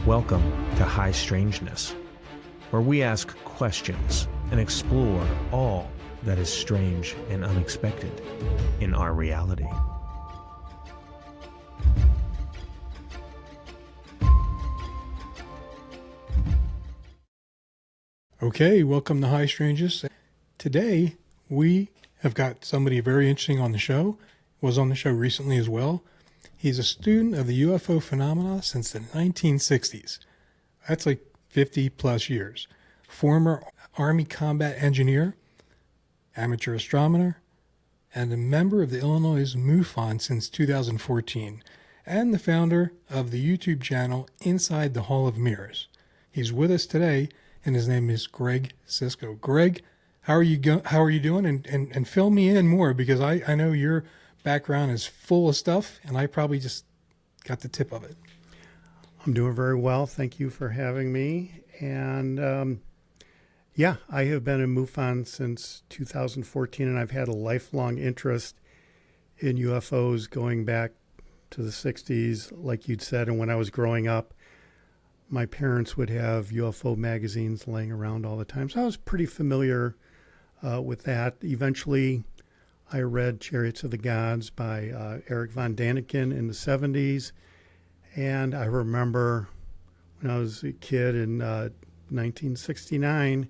Welcome to High Strangeness, where we ask questions and explore all that is strange and unexpected in our reality. Okay, welcome to High Strangeness. Today, we have got somebody very interesting on the show. Was on the show recently as well. He's a student of the UFO phenomena since the 1960s. That's like 50 plus years. Former Army combat engineer, amateur astronomer, and a member of the Illinois MUFON since 2014, and the founder of the YouTube channel Inside the Hall of Mirrors. He's with us today, and his name is Greg Cisko. Greg, how are you doing? And fill me in more, because I know your background is full of stuff, and I probably just got the tip of it. I'm doing very well. Thank you for having me. And I have been in MUFON since 2014, and I've had a lifelong interest in UFOs going back to the 60s, like you'd said. And when I was growing up, my parents would have UFO magazines laying around all the time. So I was pretty familiar with that. Eventually, I read Chariots of the Gods by Eric von Daniken in the 70s. And I remember when I was a kid in 1969,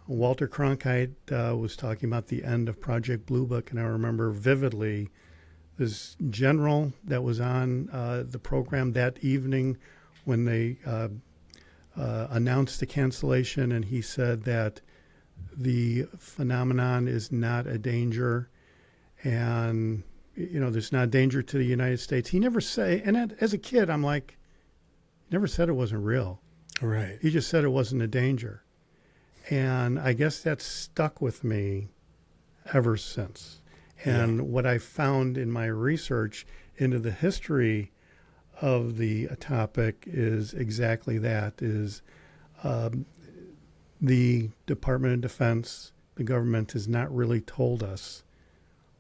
Walter Cronkite was talking about the end of Project Blue Book. And I remember vividly this general that was on the program that evening when they announced the cancellation. And he said that the phenomenon is not a danger. And, you know, there's not danger to the United States. He never said, and as a kid, I'm like, he never said it wasn't real. Right. He just said it wasn't a danger. And I guess that's stuck with me ever since. And what I found in my research into the history of the topic is exactly that, is the Department of Defense, the government has not really told us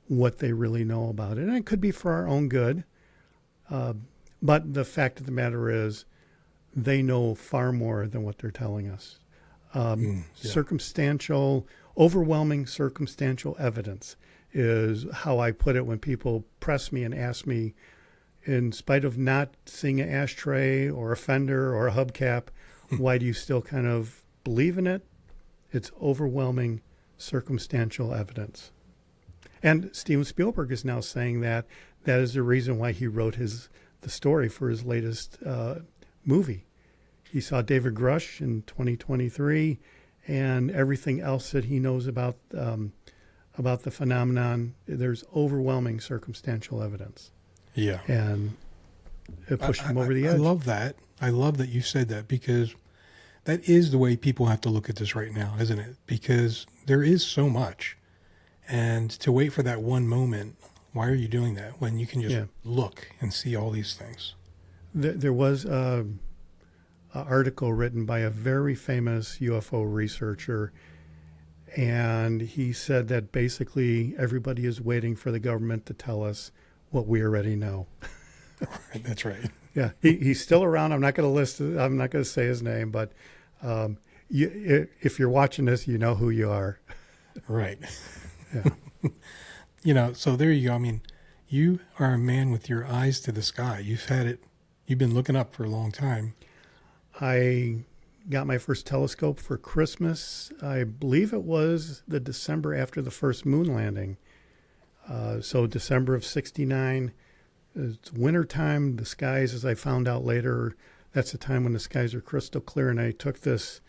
what they really know about it. And it could be for our own good. But the fact of the matter is they know far more than what they're telling us. Overwhelming circumstantial evidence is how I put it when people press me and ask me, in spite of not seeing an ashtray or a fender or a hubcap, why do you still kind of believe in it? It's overwhelming circumstantial evidence. And Steven Spielberg is now saying that is the reason why he wrote the story for his latest movie. He saw David Grush in 2023, and everything else that he knows about the phenomenon, there's overwhelming circumstantial evidence. Yeah. And it pushed him over the edge. I love that. I love that you said that, because that is the way people have to look at this right now, isn't it? Because there is so much. And to wait for that one moment, why are you doing that when you can just look and see all these things? There was an article written by a very famous UFO researcher, and he said that basically everybody is waiting for the government to tell us what we already know. That's right. Yeah, he's still around. I'm not going to say his name, but if you're watching this, you know who you are. Right. Yeah. So there you go. I mean, you are a man with your eyes to the sky. You've been looking up for a long time. I got my first telescope for Christmas. I believe it was the December after the first moon landing. So December of 1969. It's wintertime. The skies, as I found out later, that's the time when the skies are crystal clear. And I took this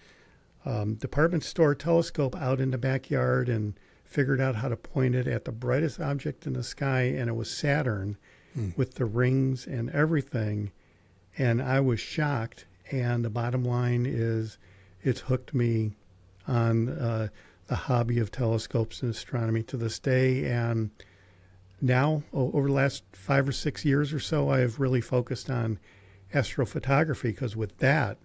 department store telescope out in the backyard and figured out how to point it at the brightest object in the sky, and it was Saturn with the rings and everything. And I was shocked. And the bottom line is it's hooked me on the hobby of telescopes and astronomy to this day. And now, over the last 5 or 6 years or so, I have really focused on astrophotography, because with that,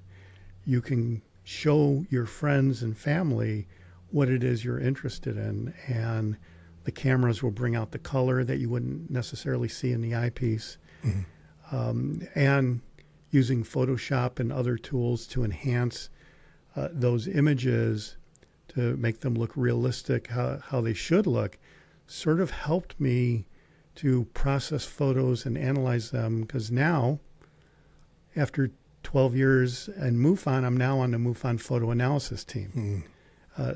you can show your friends and family what it is you're interested in, and the cameras will bring out the color that you wouldn't necessarily see in the eyepiece. And using Photoshop and other tools to enhance those images to make them look realistic, how they should look, sort of helped me to process photos and analyze them. Because now, after 12 years in MUFON, I'm now on the MUFON photo analysis team.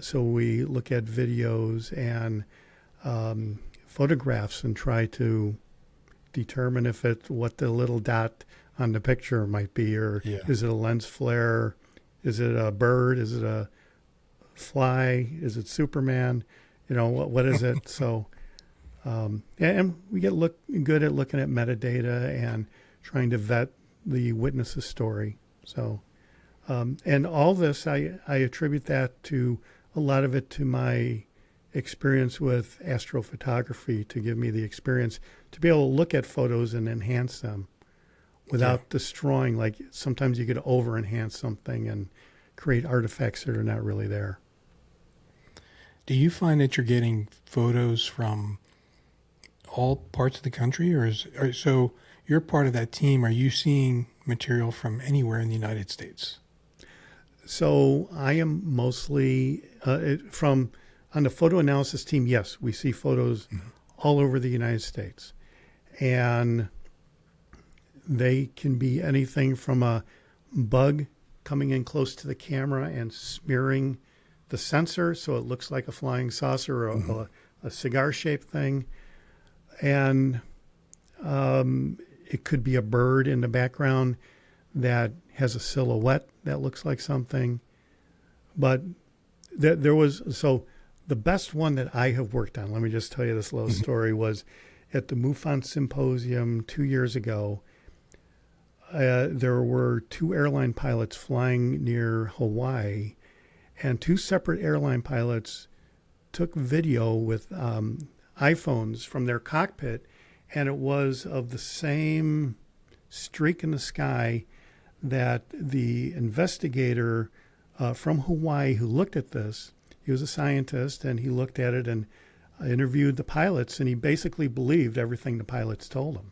So we look at videos and photographs and try to determine what the little dot on the picture might be, or is it a lens flare? Is it a bird? Is it a fly? Is it Superman? What is it? So, and we get good at looking at metadata and trying to vet the witness's story. So, and all this, I attribute that to a lot of it to my experience with astrophotography, to give me the experience to be able to look at photos and enhance them without destroying. Like sometimes you could over enhance something and create artifacts that are not really there. Do you find that you're getting photos from all parts of the country, so you're part of that team? Are you seeing material from anywhere in the United States? So I am mostly on the photo analysis team. Yes, we see photos all over the United States, and they can be anything from a bug coming in close to the camera and smearing the sensor so it looks like a flying saucer or a cigar-shaped thing. And it could be a bird in the background that has a silhouette that looks like something. But the best one that I have worked on, let me just tell you this little story, was at the MUFON Symposium 2 years ago. There were 2 airline pilots flying near Hawaii, and 2 separate airline pilots took video with iPhones from their cockpit, and it was of the same streak in the sky that the investigator from Hawaii who looked at this, he was a scientist, and he looked at it and interviewed the pilots, and he basically believed everything the pilots told him.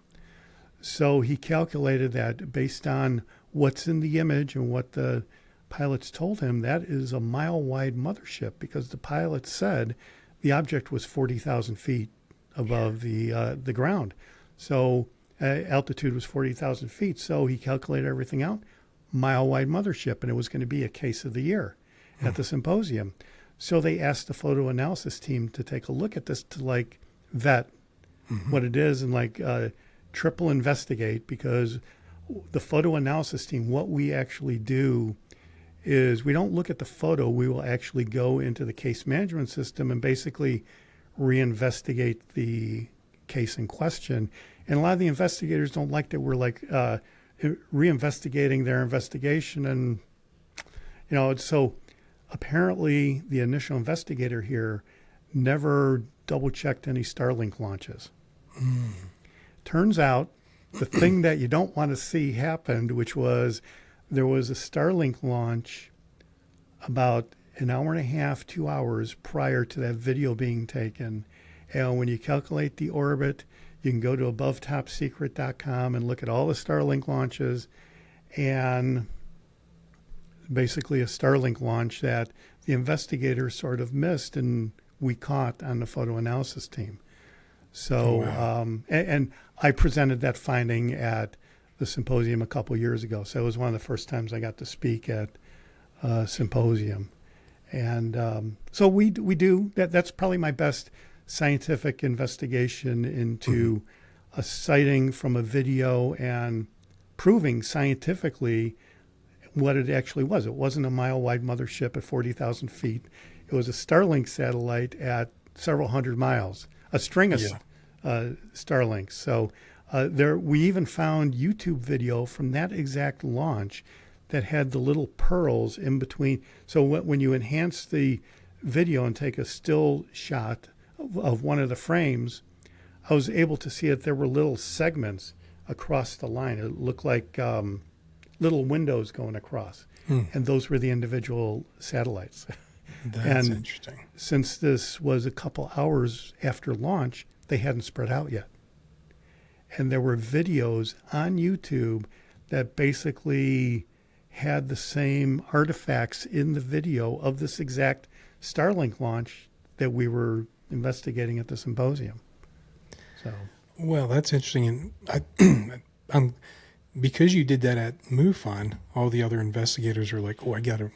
So he calculated that based on what's in the image and what the pilots told him, that is a mile-wide mothership, because the pilot said the object was 40,000 feet above the ground. So altitude was 40,000 feet. So he calculated everything out, mile-wide mothership, and it was going to be a case of the year at the symposium. So they asked the photo analysis team to take a look at this to vet what it is and triple investigate, because the photo analysis team, what we actually do is we don't look at the photo. We will actually go into the case management system and basically reinvestigate the case in question. And a lot of the investigators don't like that we're reinvestigating their investigation. And, so apparently the initial investigator here never double-checked any Starlink launches. Turns out the thing that you don't want to see happened, which was there was a Starlink launch about an hour and a half, 2 hours prior to that video being taken. And when you calculate the orbit, you can go to abovetopsecret.com and look at all the Starlink launches, and basically a Starlink launch that the investigator sort of missed and we caught on the photo analysis team. So, and I presented that finding at the symposium a couple years ago. So it was one of the first times I got to speak at a symposium. And so we do that. That's probably my best scientific investigation into a sighting from a video and proving scientifically what it actually was. It wasn't a mile-wide mothership at 40,000 feet. It was a Starlink satellite at several hundred miles, a string of Starlinks. So we even found YouTube video from that exact launch that had the little pearls in between. So when you enhance the video and take a still shot of one of the frames, I was able to see that there were little segments across the line. It looked like little windows going across. And those were the individual satellites. That's interesting. Since this was a couple hours after launch, they hadn't spread out yet. And there were videos on YouTube that basically had the same artifacts in the video of this exact Starlink launch that we were investigating at the symposium. So, Well, that's interesting. And because you did that at MUFON, all the other investigators are like, oh, I got to.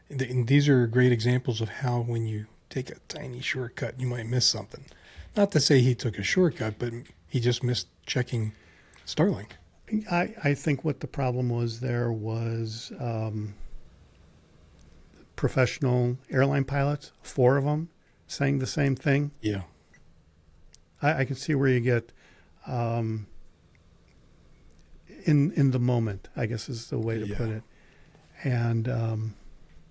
And these are great examples of how when you take a tiny shortcut, you might miss something. Not to say he took a shortcut, but he just missed checking Starlink. I think what the problem was there was professional airline pilots, 4 of them, saying the same thing. Yeah. I can see where you get in the moment, I guess is the way to put it. And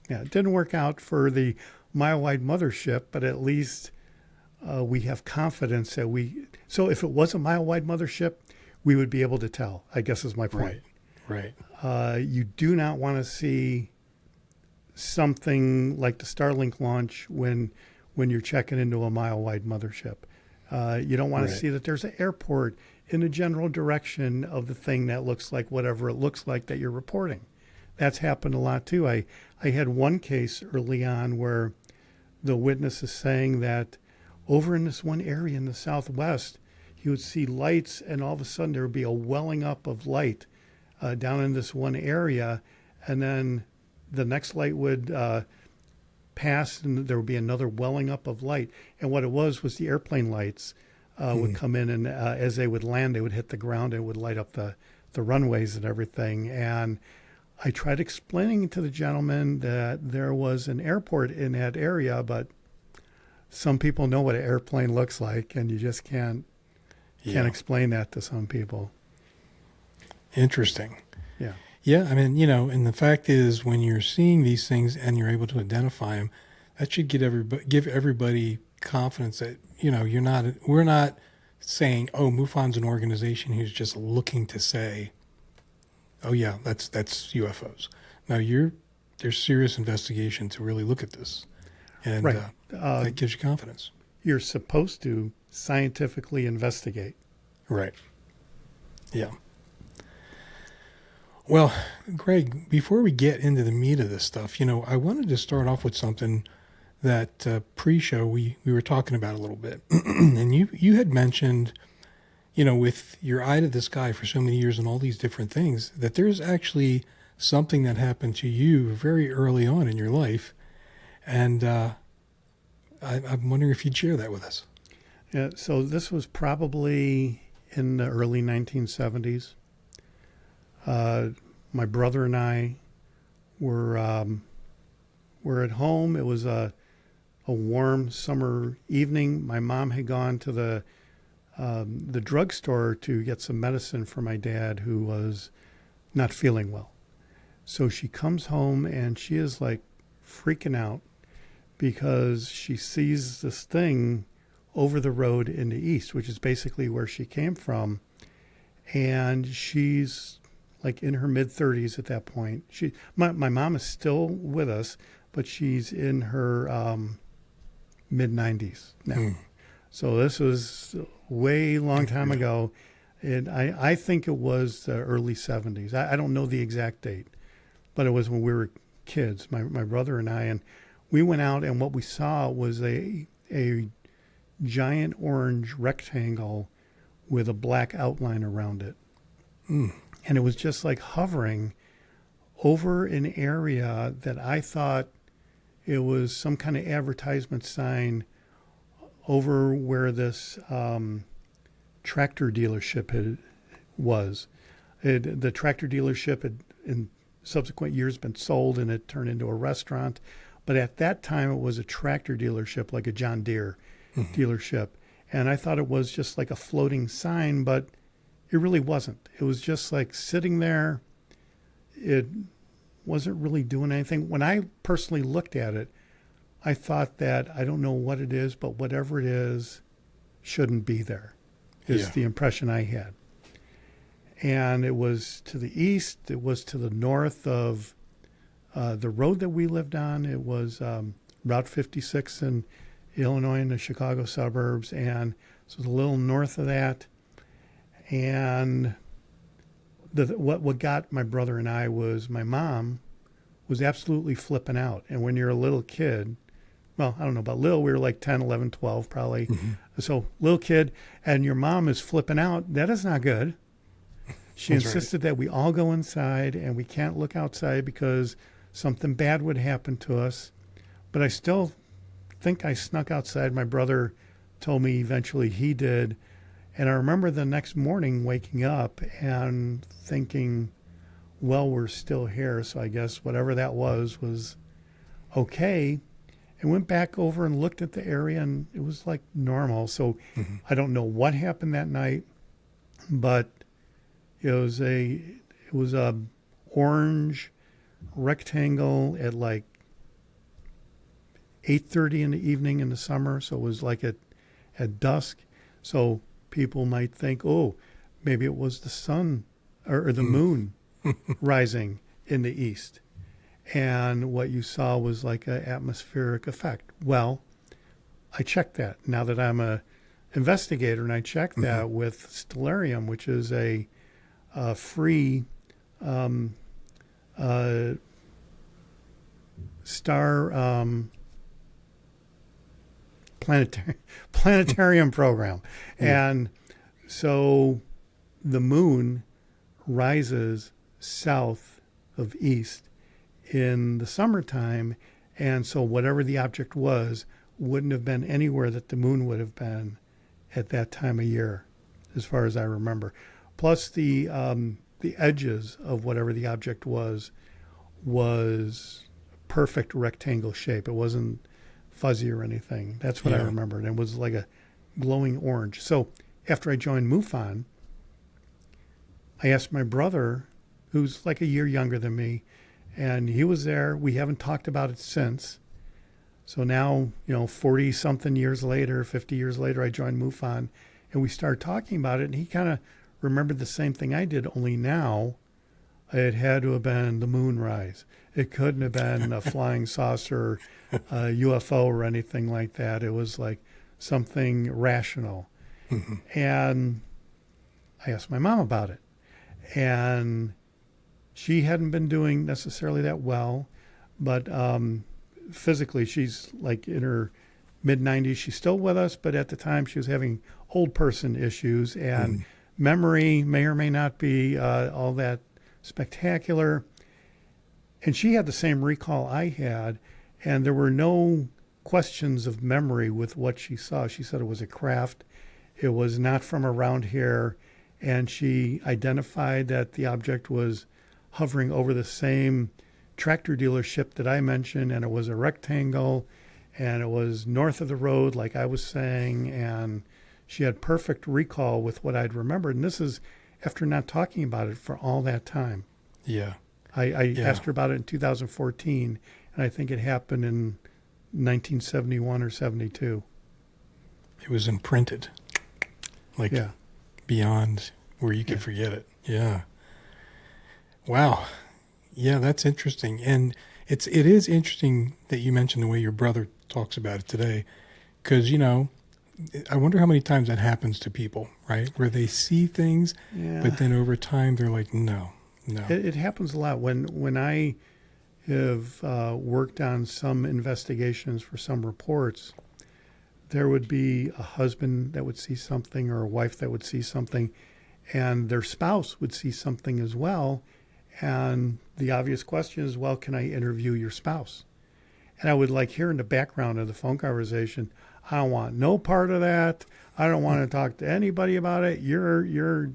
it didn't work out for the mile-wide mothership, but at least we have confidence that so if it was a mile-wide mothership, we would be able to tell, I guess is my point. Right. You do not want to see something like the Starlink launch when you're checking into a mile-wide mothership. You don't want to see that there's an airport in the general direction of the thing that looks like whatever it looks like that you're reporting. That's happened a lot too. I had one case early on where the witness is saying that over in this one area in the southwest, he would see lights, and all of a sudden there would be a welling up of light down in this one area, and then the next light would pass, and there would be another welling up of light. And what it was the airplane lights would come in, and as they would land, they would hit the ground and it would light up the runways and everything. And I tried explaining to the gentleman that there was an airport in that area, but some people know what an airplane looks like, and you just can't explain that to some people. Interesting. Yeah. Yeah, I mean, and the fact is, when you're seeing these things and you're able to identify them, that should give everybody confidence that, we're not saying, oh, MUFON's an organization who's just looking to say, oh yeah, that's UFOs. Now there's serious investigation to really look at this, and that gives you confidence. You're supposed to scientifically investigate. Right. Yeah. Well, Greg, before we get into the meat of this stuff, I wanted to start off with something that pre-show we were talking about a little bit. And you had mentioned, with your eye to the sky for so many years and all these different things, that there's actually something that happened to you very early on in your life. And I'm wondering if you'd share that with us. Yeah, so this was probably in the early 1970s. My brother and I were at home. It was a warm summer evening. My mom had gone to the drugstore to get some medicine for my dad, who was not feeling well. So she comes home and she is like freaking out because she sees this thing over the road in the east, which is basically where she came from. And she's like in her mid-30s at that point. My mom is still with us, but she's in her mid-90s now. So this was way long time ago. And I think it was the early 70s. I don't know the exact date, but it was when we were kids, my brother and I. And we went out, and what we saw was a giant orange rectangle with a black outline around it. And it was just like hovering over an area that I thought it was some kind of advertisement sign over where this tractor dealership was. The tractor dealership had in subsequent years been sold, and it turned into a restaurant. But at that time, it was a tractor dealership, like a John Deere dealership. And I thought it was just like a floating sign, but it really wasn't. It was just like sitting there. It wasn't really doing anything. When I personally looked at it, I thought that I don't know what it is, but whatever it is shouldn't be there, is the impression I had. And it was to the east. It was to the north of the road that we lived on. It was Route 56 in Illinois in the Chicago suburbs. And so it was a little north of that. And what got my brother and I was my mom was absolutely flipping out. And when you're a little kid, well, I don't know about little, we were like 10, 11, 12 probably. Mm-hmm. So little kid, and your mom is flipping out. That is not good. She insisted that we all go inside and we can't look outside because something bad would happen to us. But I still think I snuck outside. My brother told me eventually he did. And I remember the next morning waking up and thinking, well, we're still here. So I guess whatever that was okay. And went back over and looked at the area and it was like normal. So I don't know what happened that night, but it was a orange rectangle at like 8:30 in the evening in the summer. So it was like at dusk. So people might think, oh, maybe it was the sun or the moon rising in the east. And what you saw was like an atmospheric effect. Well, I checked that now that I'm a investigator, and I checked that with Stellarium, which is a free star planetarium program. And so the moon rises south of east in the summertime, and so whatever the object was wouldn't have been anywhere that the moon would have been at that time of year, as far as I remember. Plus the edges of whatever the object was perfect rectangle shape. It wasn't fuzzy or anything. That's what I remembered. It was like a glowing orange. So after I joined MUFON, I asked my brother, who's like a year younger than me, and he was there. We haven't talked about it since. So now, 40-something years later, 50 years later, I joined MUFON, and we started talking about it, and he kind of remembered the same thing I did, only now it had to have been the moon rise. It couldn't have been a flying saucer, UFO, or anything like that. It was like something rational. And I asked my mom about it, and she hadn't been doing necessarily that well, but physically she's like in her mid-90s. She's still with us, but at the time she was having old person issues, and memory may or may not be all that spectacular. And she had the same recall I had, and there were no questions of memory with what she saw. She said it was a craft. It was not from around here, and she identified that the object was hovering over the same tractor dealership that I mentioned, and it was a rectangle, and it was north of the road, like I was saying, and she had perfect recall with what I'd remembered. And this is after not talking about it for all that time. Yeah. I asked her about it in 2014, and I think it happened in 1971 or 72. It was imprinted, like beyond where you could forget it. Yeah. Wow. Yeah, that's interesting. And it is interesting that you mentioned the way your brother talks about it today, because, I wonder how many times that happens to people, right? Where they see things, but then over time they're like, no. It happens a lot. When I have worked on some investigations for some reports, there would be a husband that would see something or a wife that would see something, and their spouse would see something as well. And the obvious question is, well, can I interview your spouse? And I would like hear in the background of the phone conversation, I don't want no part of that. I don't want to talk to anybody about it. You're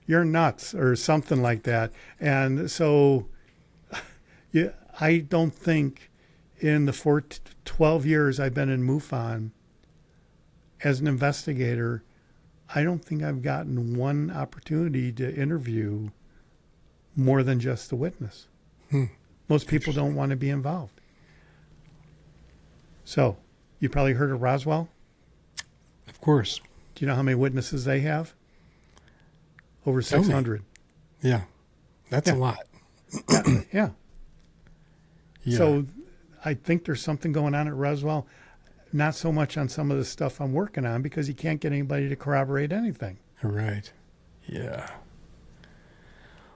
nuts, or something like that. And so I don't think in the 12 years I've been in MUFON as an investigator, I don't think I've gotten one opportunity to interview more than just the witness. Most people don't want to be involved. So, you probably heard of Roswell? Of course. Do you know how many witnesses they have? Over 600. Yeah. That's a lot. Yeah. So, I think there's something going on at Roswell. Not so much on some of the stuff I'm working on, because you can't get anybody to corroborate anything. Right. Yeah.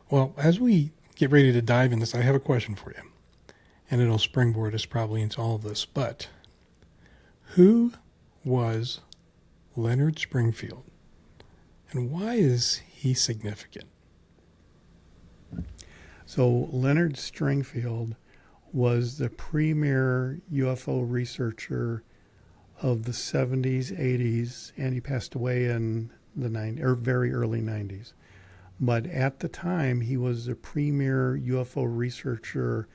Well, as we get ready to dive in this, I have a question for you. And it'll springboard us probably into all of this. But who was Leonard Stringfield? And why is he significant? So Leonard Stringfield was the premier UFO researcher of the 70s, 80s, and he passed away in the very early 90s. But at the time, he was the premier UFO researcher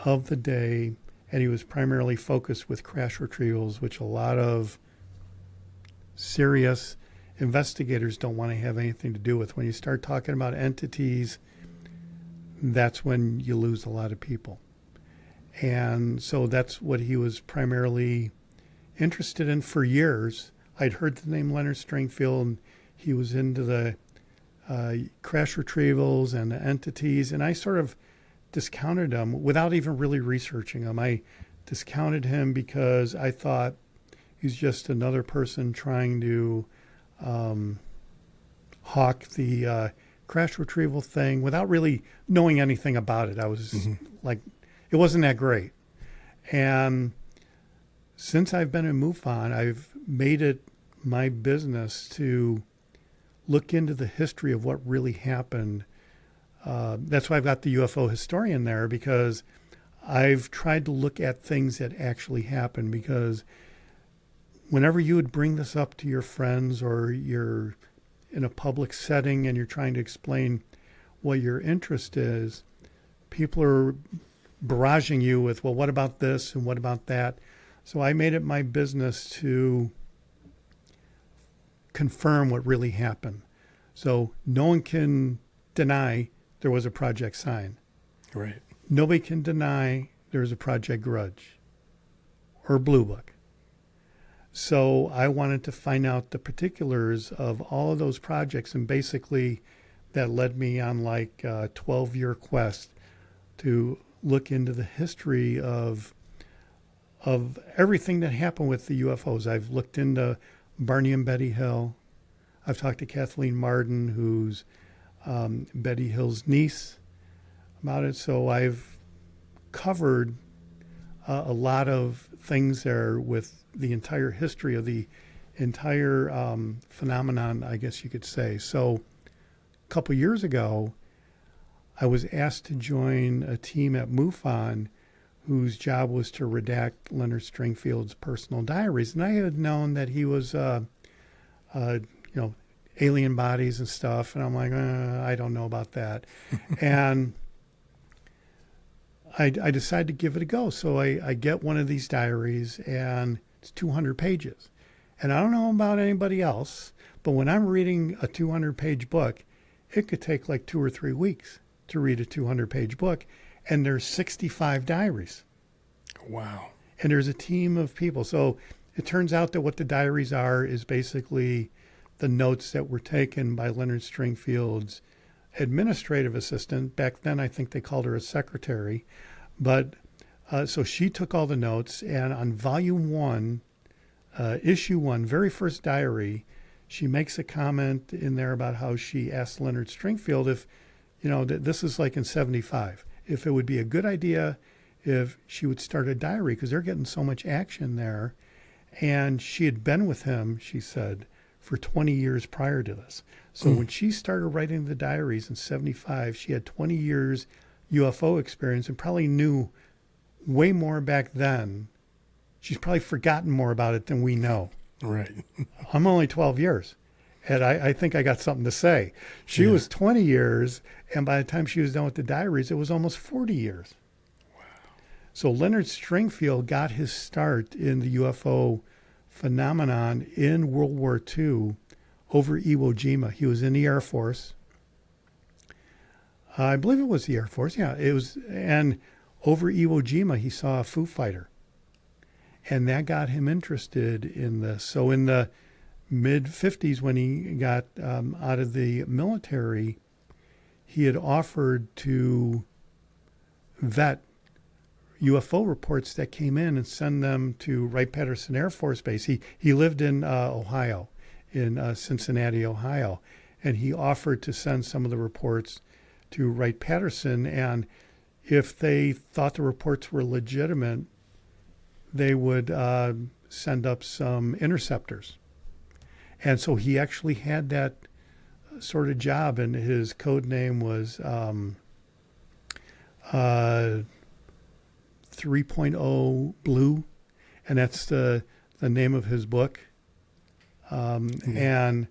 of the day, and he was primarily focused with crash retrievals, which a lot of serious investigators don't want to have anything to do with. When you start talking about entities, that's when you lose a lot of people. And so that's what he was primarily interested in for years. I'd heard the name Leonard Stringfield, and he was into the crash retrievals and the entities, and I sort of discounted him without even really researching him. I discounted him because I thought he's just another person trying to hawk the crash retrieval thing without really knowing anything about it. I was like, it wasn't that great. And since I've been in MUFON, I've made it my business to look into the history of what really happened. That's why I've got the UFO historian there, because I've tried to look at things that actually happened, because whenever you would bring this up to your friends or you're in a public setting and you're trying to explain what your interest is, people are barraging you with, well, what about this and what about that? So I made it my business to confirm what really happened. So no one can deny there was a Project Sign. Right. Nobody can deny there was a Project Grudge or Blue Book. So I wanted to find out the particulars of all of those projects, and basically that led me on like a 12-year quest to look into the history of everything that happened with the UFOs. I've looked into Barney and Betty Hill. I've talked to Kathleen Marden, who's Betty Hill's niece, about it. So I've covered a lot of things there with the entire history of the entire phenomenon, I guess you could say. So a couple years ago, I was asked to join a team at MUFON whose job was to redact Leonard Stringfield's personal diaries. And I had known that he was, alien bodies and stuff. And I'm like, I don't know about that. And I decided to give it a go. So I get one of these diaries, and it's 200 pages. And I don't know about anybody else, but when I'm reading a 200-page book, it could take like 2 or 3 weeks to read a 200-page book. And there's 65 diaries. Wow. And there's a team of people. So it turns out that what the diaries are is basically the notes that were taken by Leonard Stringfield's administrative assistant. Back then, I think they called her a secretary. But so she took all the notes, and on volume 1, issue 1, very first diary, she makes a comment in there about how she asked Leonard Stringfield if, this is like in 75, if it would be a good idea if she would start a diary, because they're getting so much action there. And she had been with him, she said, for 20 years prior to this. So when she started writing the diaries in 75, she had 20 years UFO experience and probably knew way more back then. She's probably forgotten more about it than we know. Right. I'm only 12 years. And I think I got something to say. She was 20 years, and by the time she was done with the diaries, it was almost 40 years. Wow. So Leonard Stringfield got his start in the UFO phenomenon in World War II over Iwo Jima. He was in the Air Force. I believe it was the Air Force. Yeah, it was. And over Iwo Jima, he saw a Foo Fighter. And that got him interested in this. So in the mid-50s, when he got out of the military, he had offered to vet UFO reports that came in and send them to Wright-Patterson Air Force Base. He lived in Ohio, in Cincinnati, Ohio, and he offered to send some of the reports to Wright-Patterson, and if they thought the reports were legitimate, they would send up some interceptors. And so he actually had that sort of job, and his code name was 3.0 Blue, and that's the name of his book. And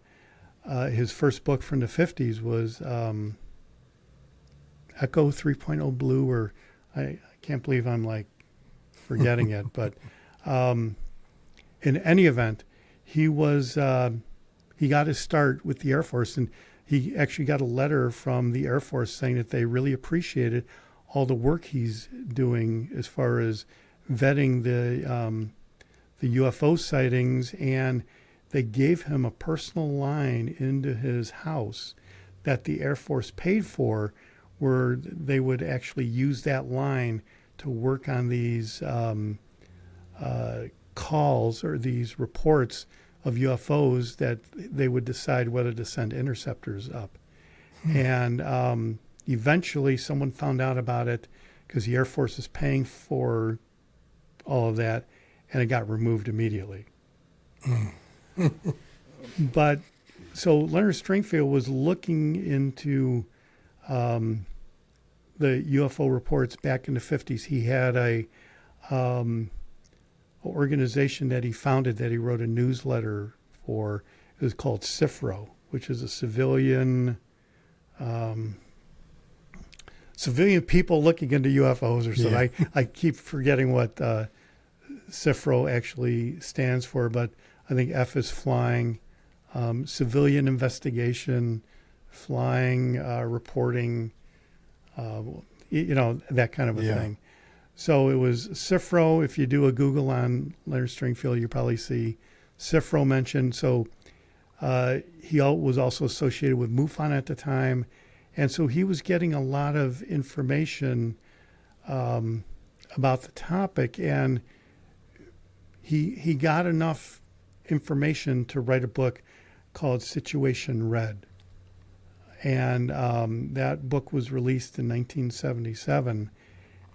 his first book from the 50s was Echo 3.0 Blue, or I can't believe I'm like forgetting it, but in any event, he got his start with the Air Force, and he actually got a letter from the Air Force saying that they really appreciated all the work he's doing as far as vetting the UFO sightings, and they gave him a personal line into his house that the Air Force paid for, where they would actually use that line to work on these calls or these reports of UFOs that they would decide whether to send interceptors up. And eventually someone found out about it because the Air Force is paying for all of that, and it got removed immediately. But so Leonard Stringfield was looking into the UFO reports back in the 50s. He had a organization that he founded that he wrote a newsletter for. It was called CIFRO, which is a civilian people looking into UFOs or something. Yeah. I keep forgetting what CIFRO actually stands for, but I think F is flying, civilian investigation, flying, reporting, that kind of a thing. So it was CIFRO. If you do a Google on Leonard Stringfield, you probably see CIFRO mentioned. So he was also associated with MUFON at the time. And so he was getting a lot of information about the topic, and he got enough information to write a book called Situation Red. And that book was released in 1977.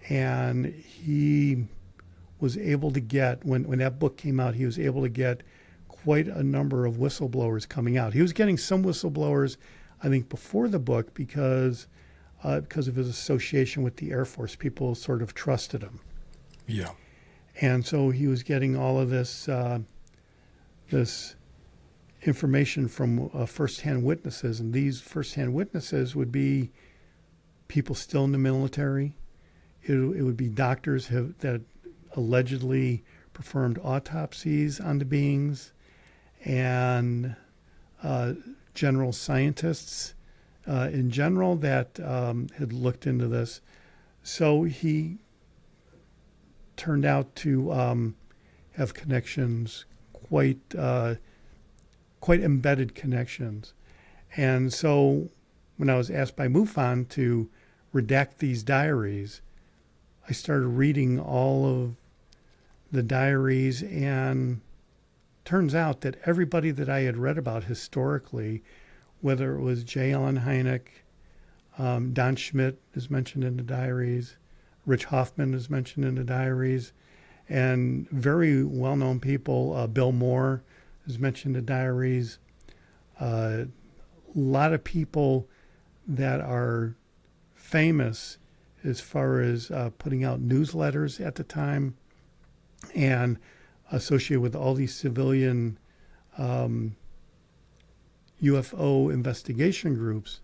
And he was able to get, when that book came out, he was able to get quite a number of whistleblowers coming out. He was getting some whistleblowers, I think, before the book because of his association with the Air Force. People sort of trusted him. Yeah. And so he was getting all of this information from firsthand witnesses. And these firsthand witnesses would be people still in the military. It would be doctors that allegedly performed autopsies on the beings, and general scientists in general that had looked into this. So he turned out to have connections, quite embedded connections. And so when I was asked by MUFON to redact these diaries, I started reading all of the diaries, and turns out that everybody that I had read about historically, whether it was J. Allen Hynek, Don Schmidt is mentioned in the diaries, Rich Hoffman is mentioned in the diaries, and very well-known people, Bill Moore is mentioned in the diaries. A lot of people that are famous as far as putting out newsletters at the time and associated with all these civilian UFO investigation groups,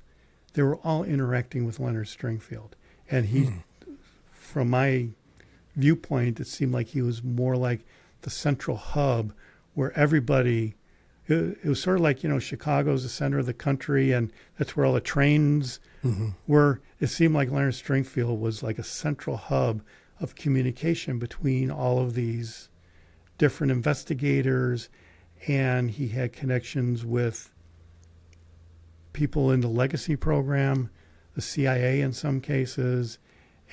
they were all interacting with Leonard Stringfield. And he, from my viewpoint, it seemed like he was more like the central hub where everybody, it was sort of like, Chicago's the center of the country, and that's where all the trains were. It seemed like Leonard Stringfield was like a central hub of communication between all of these different investigators, and he had connections with people in the legacy program, the CIA in some cases,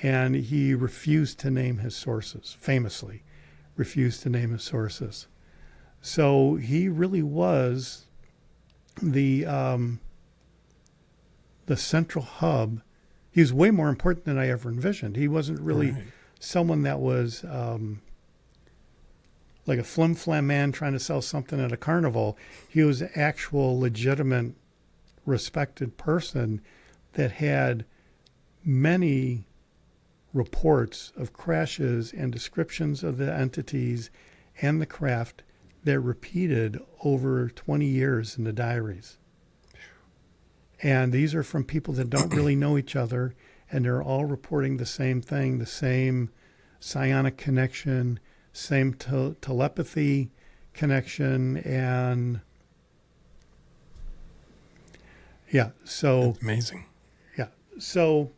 and he refused to name his sources, famously refused to name his sources. So he really was the central hub he was way more important than I ever envisioned. He wasn't really Right. someone that was like a flim-flam man trying to sell something at a carnival. He was an actual legitimate, respected person that had many reports of crashes and descriptions of the entities and the craft that repeated over 20 years in the diaries. And these are from people that don't really know each other, and they're all reporting the same thing, the same psionic connection, same telepathy connection, and yeah, so That's amazing. yeah, so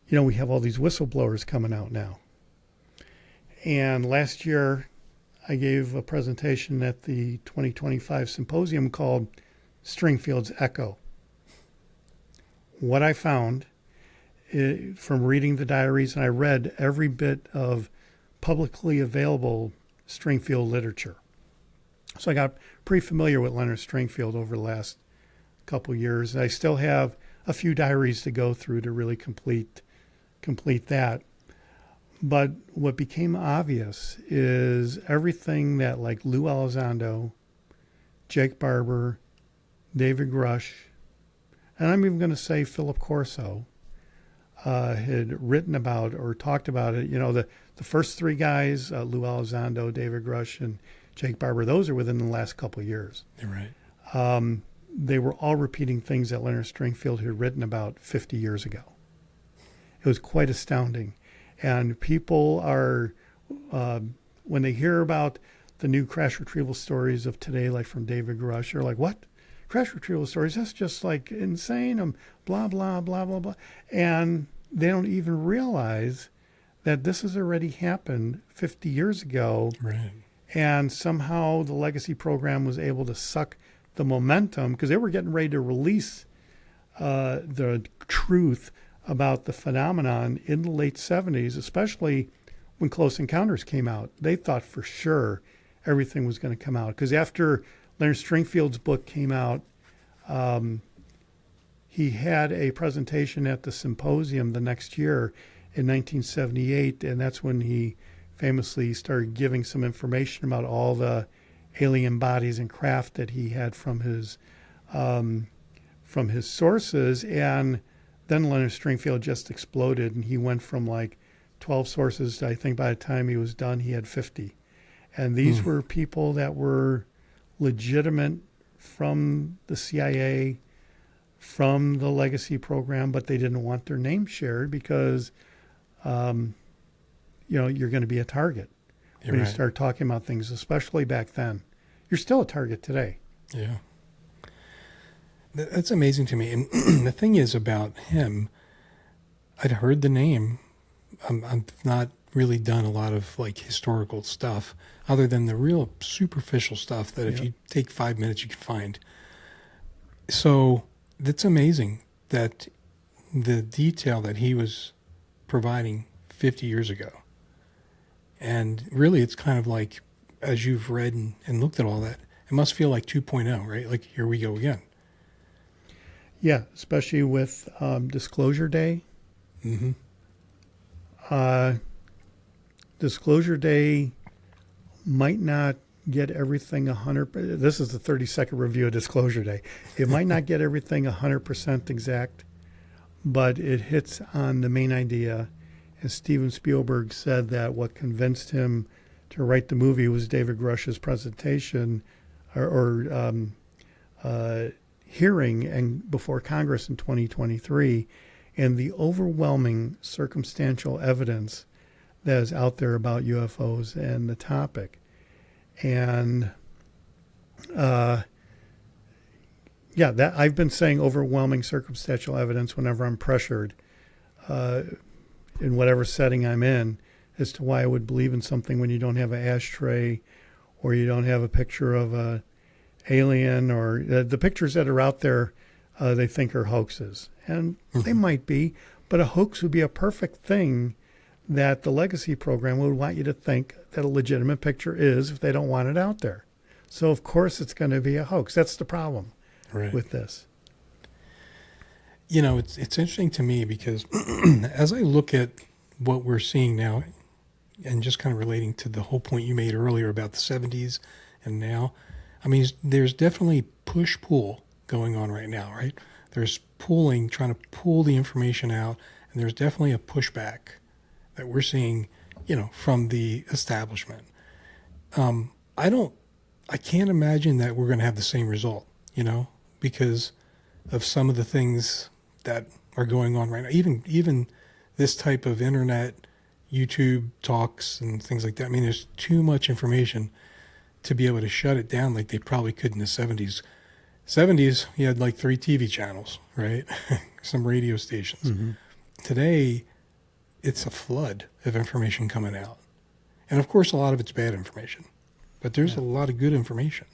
you know, we have all these whistleblowers coming out now. And last year, I gave a presentation at the 2025 symposium called Stringfield's Echo. What I found from reading the diaries, and I read every bit of publicly available Stringfield literature. So I got pretty familiar with Leonard Stringfield over the last couple of years. I still have a few diaries to go through to really complete that. But what became obvious is everything that like Lou Elizondo, Jake Barber, David Grush, and I'm even going to say Philip Corso, had written about or talked about it. You know, the first three guys, Lou Elizondo, David Grush, and Jake Barber, those are within the last couple of years. You're right. They were all repeating things that Leonard Stringfield had written about 50 years ago. It was quite astounding. And people are, when they hear about the new crash retrieval stories of today, like from David Grush, they're like, what? Crash retrieval stories? That's just like insane. Blah, blah, blah, blah, blah. And they don't even realize that this has already happened 50 years ago. Right. And somehow the legacy program was able to suck the momentum because they were getting ready to release the truth about the phenomenon in the late 70s, especially when Close Encounters came out. They thought for sure everything was going to come out. Because after Leonard Stringfield's book came out, he had a presentation at the symposium the next year in 1978, and that's when he famously started giving some information about all the alien bodies and craft that he had from his sources. And then Leonard Stringfield just exploded, and he went from like 12 sources to, I think by the time he was done, he had 50. And these were people that were legitimate from the CIA, from the legacy program, but they didn't want their name shared because, you know, you're going to be a target when you start talking about things, especially back then. You're still a target today. Yeah. That's amazing to me. And the thing is about him, I'd heard the name. I'm not really done a lot of like historical stuff other than the real superficial stuff that if you take 5 minutes you can find. So that's amazing that the detail that he was providing 50 years ago. And really it's kind of like, as you've read and looked at all that, it must feel like 2.0, right? Like here we go again. Yeah, especially with Disclosure Day. Mm-hmm. Disclosure Day might not get everything 100%. This is the 30-second review of Disclosure Day. It might not get everything 100% exact, but it hits on the main idea. And Steven Spielberg said that what convinced him to write the movie was David Grush's presentation or hearing and before Congress in 2023, and the overwhelming circumstantial evidence that is out there about UFOs and the topic. And that I've been saying overwhelming circumstantial evidence whenever I'm pressured in whatever setting I'm in as to why I would believe in something when you don't have an ashtray or you don't have a picture of a alien or the pictures that are out there they think are hoaxes. And they might be, but a hoax would be a perfect thing that the legacy program would want you to think that a legitimate picture is if they don't want it out there. So, of course, it's going to be a hoax. That's the problem with this. It's interesting to me because as I look at what we're seeing now, and just kind of relating to the whole point you made earlier about the 70s and now, I mean, there's definitely push-pull going on right now, right? There's pulling, trying to pull the information out, and there's definitely a pushback that we're seeing, from the establishment. I can't imagine that we're going to have the same result, because of some of the things that are going on right now. Even this type of internet, YouTube talks and things like that. I mean, there's too much information to be able to shut it down like they probably could in the 70s. 70s, you had like 3 TV channels, right? Some radio stations. Mm-hmm. Today, it's a flood of information coming out. And of course, a lot of it's bad information. But there's a lot of good information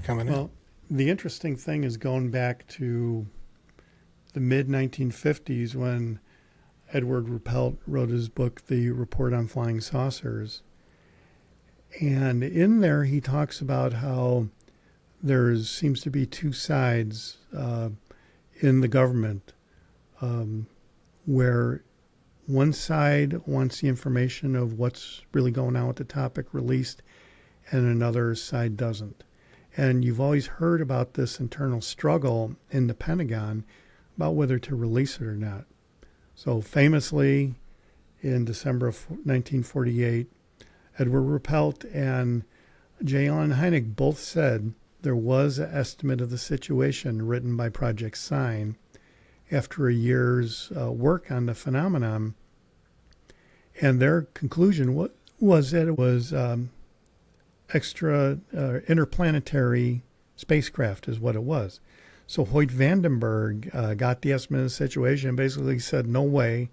coming out. Well, the interesting thing is going back to the mid-1950s when Edward Ruppelt wrote his book, The Report on Flying Saucers. And in there, he talks about how there seems to be 2 sides in the government, where one side wants the information of what's really going on with the topic released, and another side doesn't. And you've always heard about this internal struggle in the Pentagon about whether to release it or not. So famously, in December of 1948, Edward Ruppelt and J. Allen Hynek both said there was an estimate of the situation written by Project Sign after a year's work on the phenomenon. And their conclusion was that it was interplanetary spacecraft is what it was. So Hoyt Vandenberg got the estimate of the situation and basically said, no way,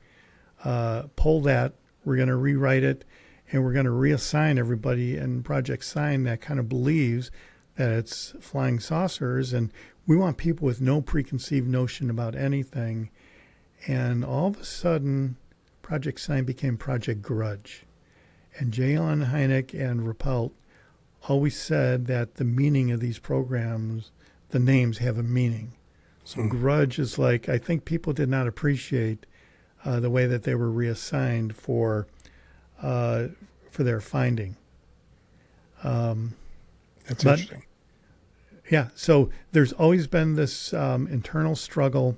pull that, we're going to rewrite it, and we're going to reassign everybody in Project Sign that kind of believes that it's flying saucers, and we want people with no preconceived notion about anything. And all of a sudden, Project Sign became Project Grudge. And J. Allen Hynek and Ruppelt always said that the meaning of these programs, the names have a meaning. So Grudge is like, I think people did not appreciate the way that they were reassigned for their finding. That's interesting. Yeah, so there's always been this internal struggle.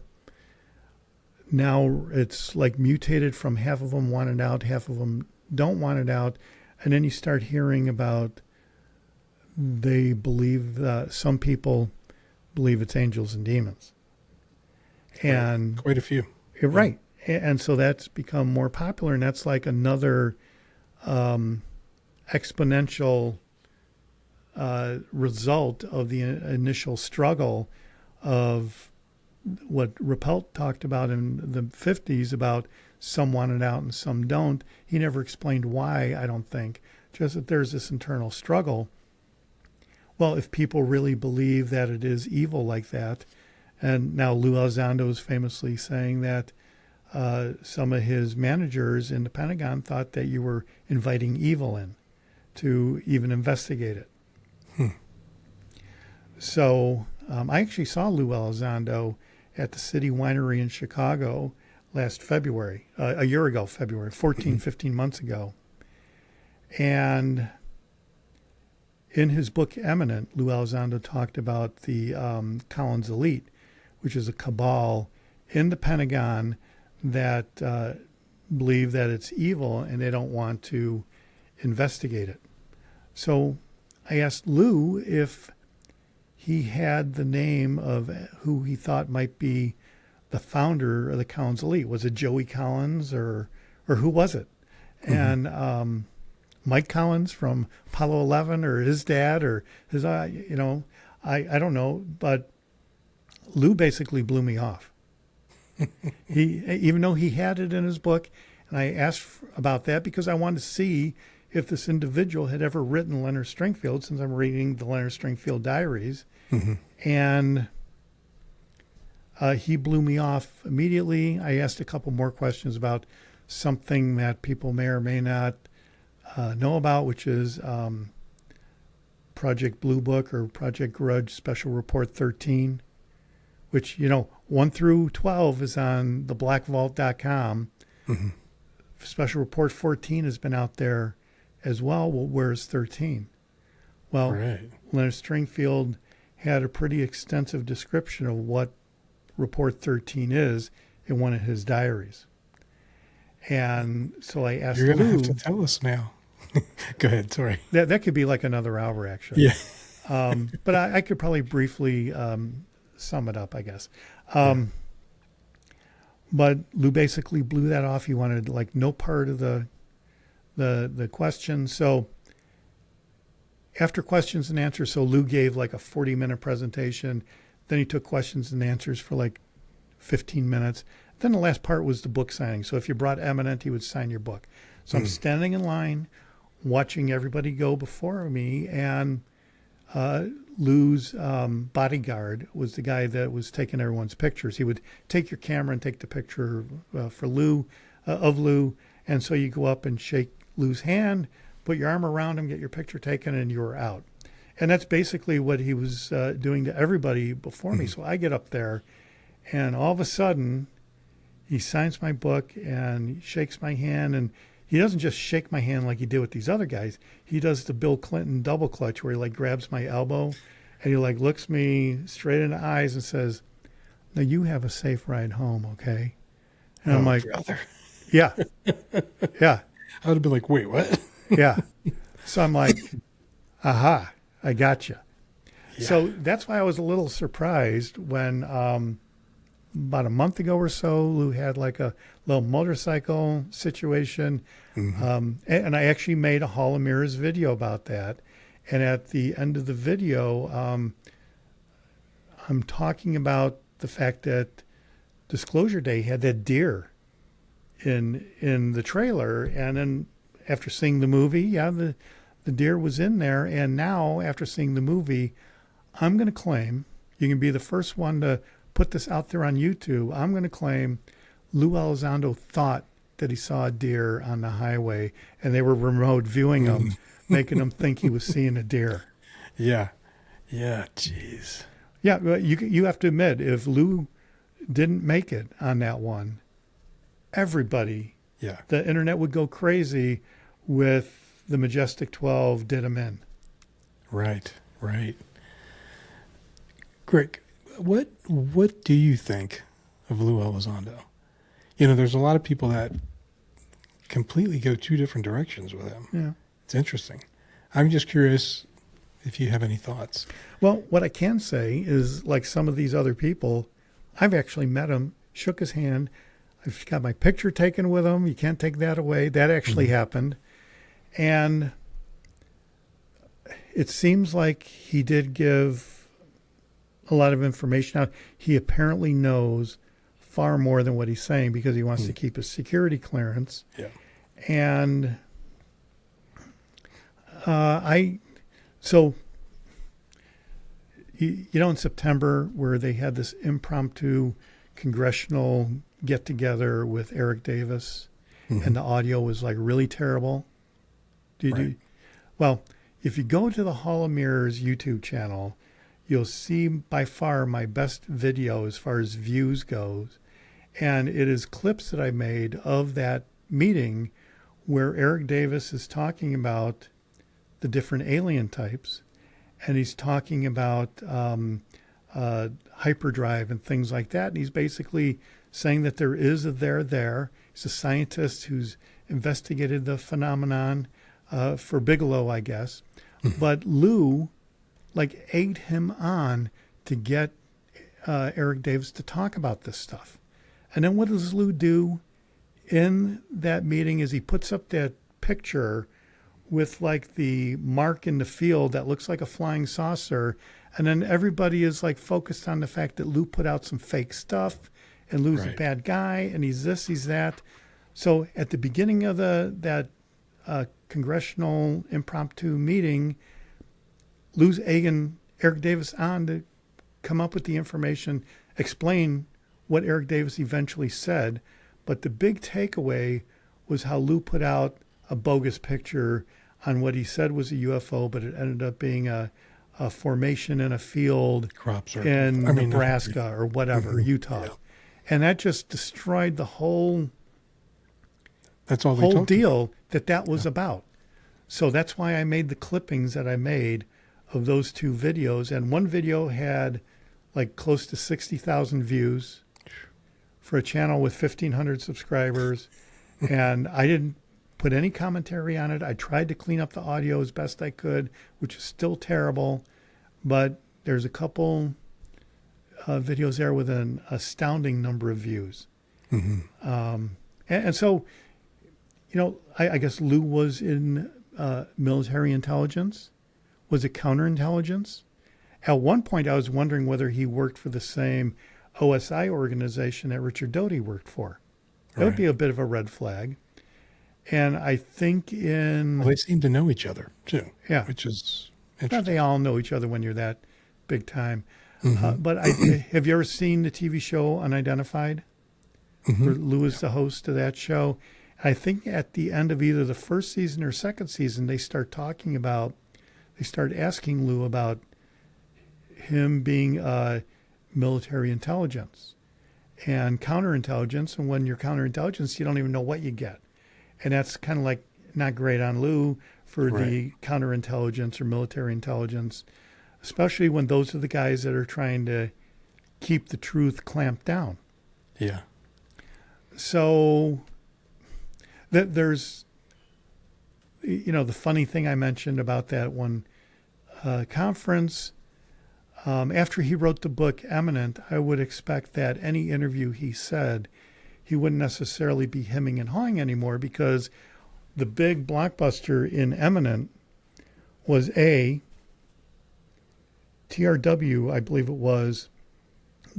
Now it's like mutated from half of them want it out, half of them don't want it out. And then you start hearing about they believe, some people believe it's angels and demons. And quite a few. You're right. And so that's become more popular, and that's like another exponential result of the initial struggle of what Ruppelt talked about in the 50s about some want it out and some don't. He never explained why, I don't think, just that there's this internal struggle. Well, if people really believe that it is evil like that, and now Lou Elizondo is famously saying that some of his managers in the Pentagon thought that you were inviting evil in to even investigate it. So I actually saw Lou Elizondo at the City Winery in Chicago last February, a year ago, February, 15 months ago. And in his book Eminent, Lou Elizondo talked about the Collins Elite, which is a cabal in the Pentagon that believe that it's evil and they don't want to investigate it. So I asked Lou if he had the name of who he thought might be the founder of the Collins Elite. Was it Joey Collins or who was it? Mm-hmm. And Mike Collins from Apollo 11 or his dad or his, I don't know. But Lou basically blew me off. Even though he had it in his book, and I asked about that because I wanted to see if this individual had ever written Leonard Stringfield, since I'm reading the Leonard Stringfield Diaries. Mm-hmm. And he blew me off immediately. I asked a couple more questions about something that people may or may not know about, which is Project Blue Book or Project Grudge Special Report 13, which, 1 through 12 is on theblackvault.com. Mm-hmm. Special Report 14 has been out there as well. Well, where's 13? Well, Right. Leonard Stringfield had a pretty extensive description of what Report 13 is in one of his diaries. And so I asked You're going to Lou. have to tell us now. Go ahead. Sorry. That could be like another hour, actually. Yeah. But I could probably briefly sum it up, I guess. But Lou basically blew that off. He wanted like no part of the question. So after questions and answers, so Lou gave like a 40-minute presentation. Then he took questions and answers for like 15 minutes. Then the last part was the book signing. So if you brought Eminent, he would sign your book. So I'm standing in line, watching everybody go before me, and Lou's bodyguard was the guy that was taking everyone's pictures. He would take your camera and take the picture for Lou, of Lou. And so you go up and shake Lou's hand, put your arm around him, get your picture taken, and you were out. And that's basically what he was doing to everybody before me. So I get up there, and all of a sudden, he signs my book and he shakes my hand. And he doesn't just shake my hand like he did with these other guys. He does the Bill Clinton double clutch where he like grabs my elbow and he like looks me straight in the eyes and says, "Now you have a safe ride home, okay?" And I'm like, brother. "Yeah, yeah, I would have been like, wait, what? yeah." So I'm like, "Aha, I got you." Yeah. So that's why I was a little surprised when about a month ago or so, Lou had like a little motorcycle situation. And I actually made a Hall of Mirrors video about that. And at the end of the video, I'm talking about the fact that Disclosure Day had that deer in the trailer. And then after seeing the movie, the deer was in there. And now, after seeing the movie, I'm going to claim, you can be the first one to put this out there on YouTube, I'm going to claim Lou Elizondo thought that he saw a deer on the highway and they were remote viewing him, making him think he was seeing a deer. Yeah. Yeah. Jeez. Yeah. You have to admit, if Lou didn't make it on that one, everybody, Yeah. the internet would go crazy with the Majestic 12 did him in. Right. Right. Greg, what do you think of Lou Elizondo? There's a lot of people that completely go two different directions with him. Yeah. It's interesting. I'm just curious if you have any thoughts. Well, what I can say is, like some of these other people, I've actually met him, shook his hand. I've got my picture taken with him. You can't take that away. That actually happened. And it seems like he did give a lot of information out. He apparently knows far more than what he's saying because he wants to keep his security clearance. Yeah. And in September, where they had this impromptu congressional get together with Eric Davis, and the audio was like really terrible. Well, if you go to the Hall of Mirrors YouTube channel, you'll see by far my best video as far as views goes. And it is clips that I made of that meeting where Eric Davis is talking about the different alien types. And he's talking about hyperdrive and things like that. And he's basically saying that there is a there. He's a scientist who's investigated the phenomenon for Bigelow, I guess. But Lou egged him on to get Eric Davis to talk about this stuff. And then what does Lou do in that meeting is he puts up that picture with like the mark in the field that looks like a flying saucer. And then everybody is like focused on the fact that Lou put out some fake stuff and Lou's a bad guy and he's this, he's that. So at the beginning of that congressional impromptu meeting, Lou's egging Eric Davis on to come up with the information, explain what Eric Davis eventually said. But the big takeaway was how Lou put out a bogus picture on what he said was a UFO, but it ended up being a formation in a field Crop circle. in Nebraska or whatever, Utah. Yeah. And that just destroyed the whole That's all they whole told you. deal that was about. So that's why I made the clippings that I made of those two videos. And one video had like close to 60,000 views for a channel with 1,500 subscribers. And I didn't put any commentary on it. I tried to clean up the audio as best I could, which is still terrible. But there's a couple videos there with an astounding number of views. And so, I guess Lou was in military intelligence. Was it counterintelligence? At one point, I was wondering whether he worked for the same OSI organization that Richard Doty worked for. That would be a bit of a red flag. And I think Well, they seem to know each other, too. Yeah. Which is Not interesting. they all know each other when you're that big time. But have you ever seen the TV show Unidentified? Where Lou is the host of that show. I think at the end of either the first season or second season, they start asking Lou about him being military intelligence and counterintelligence. And when you're counterintelligence, you don't even know what you get. And that's kind of like not great on Lou for the counterintelligence or military intelligence, especially when those are the guys that are trying to keep the truth clamped down. Yeah. So there's, the funny thing I mentioned about that one conference, after he wrote the book Eminent, I would expect that any interview he said, he wouldn't necessarily be hemming and hawing anymore, because the big blockbuster in Eminent was TRW, I believe it was,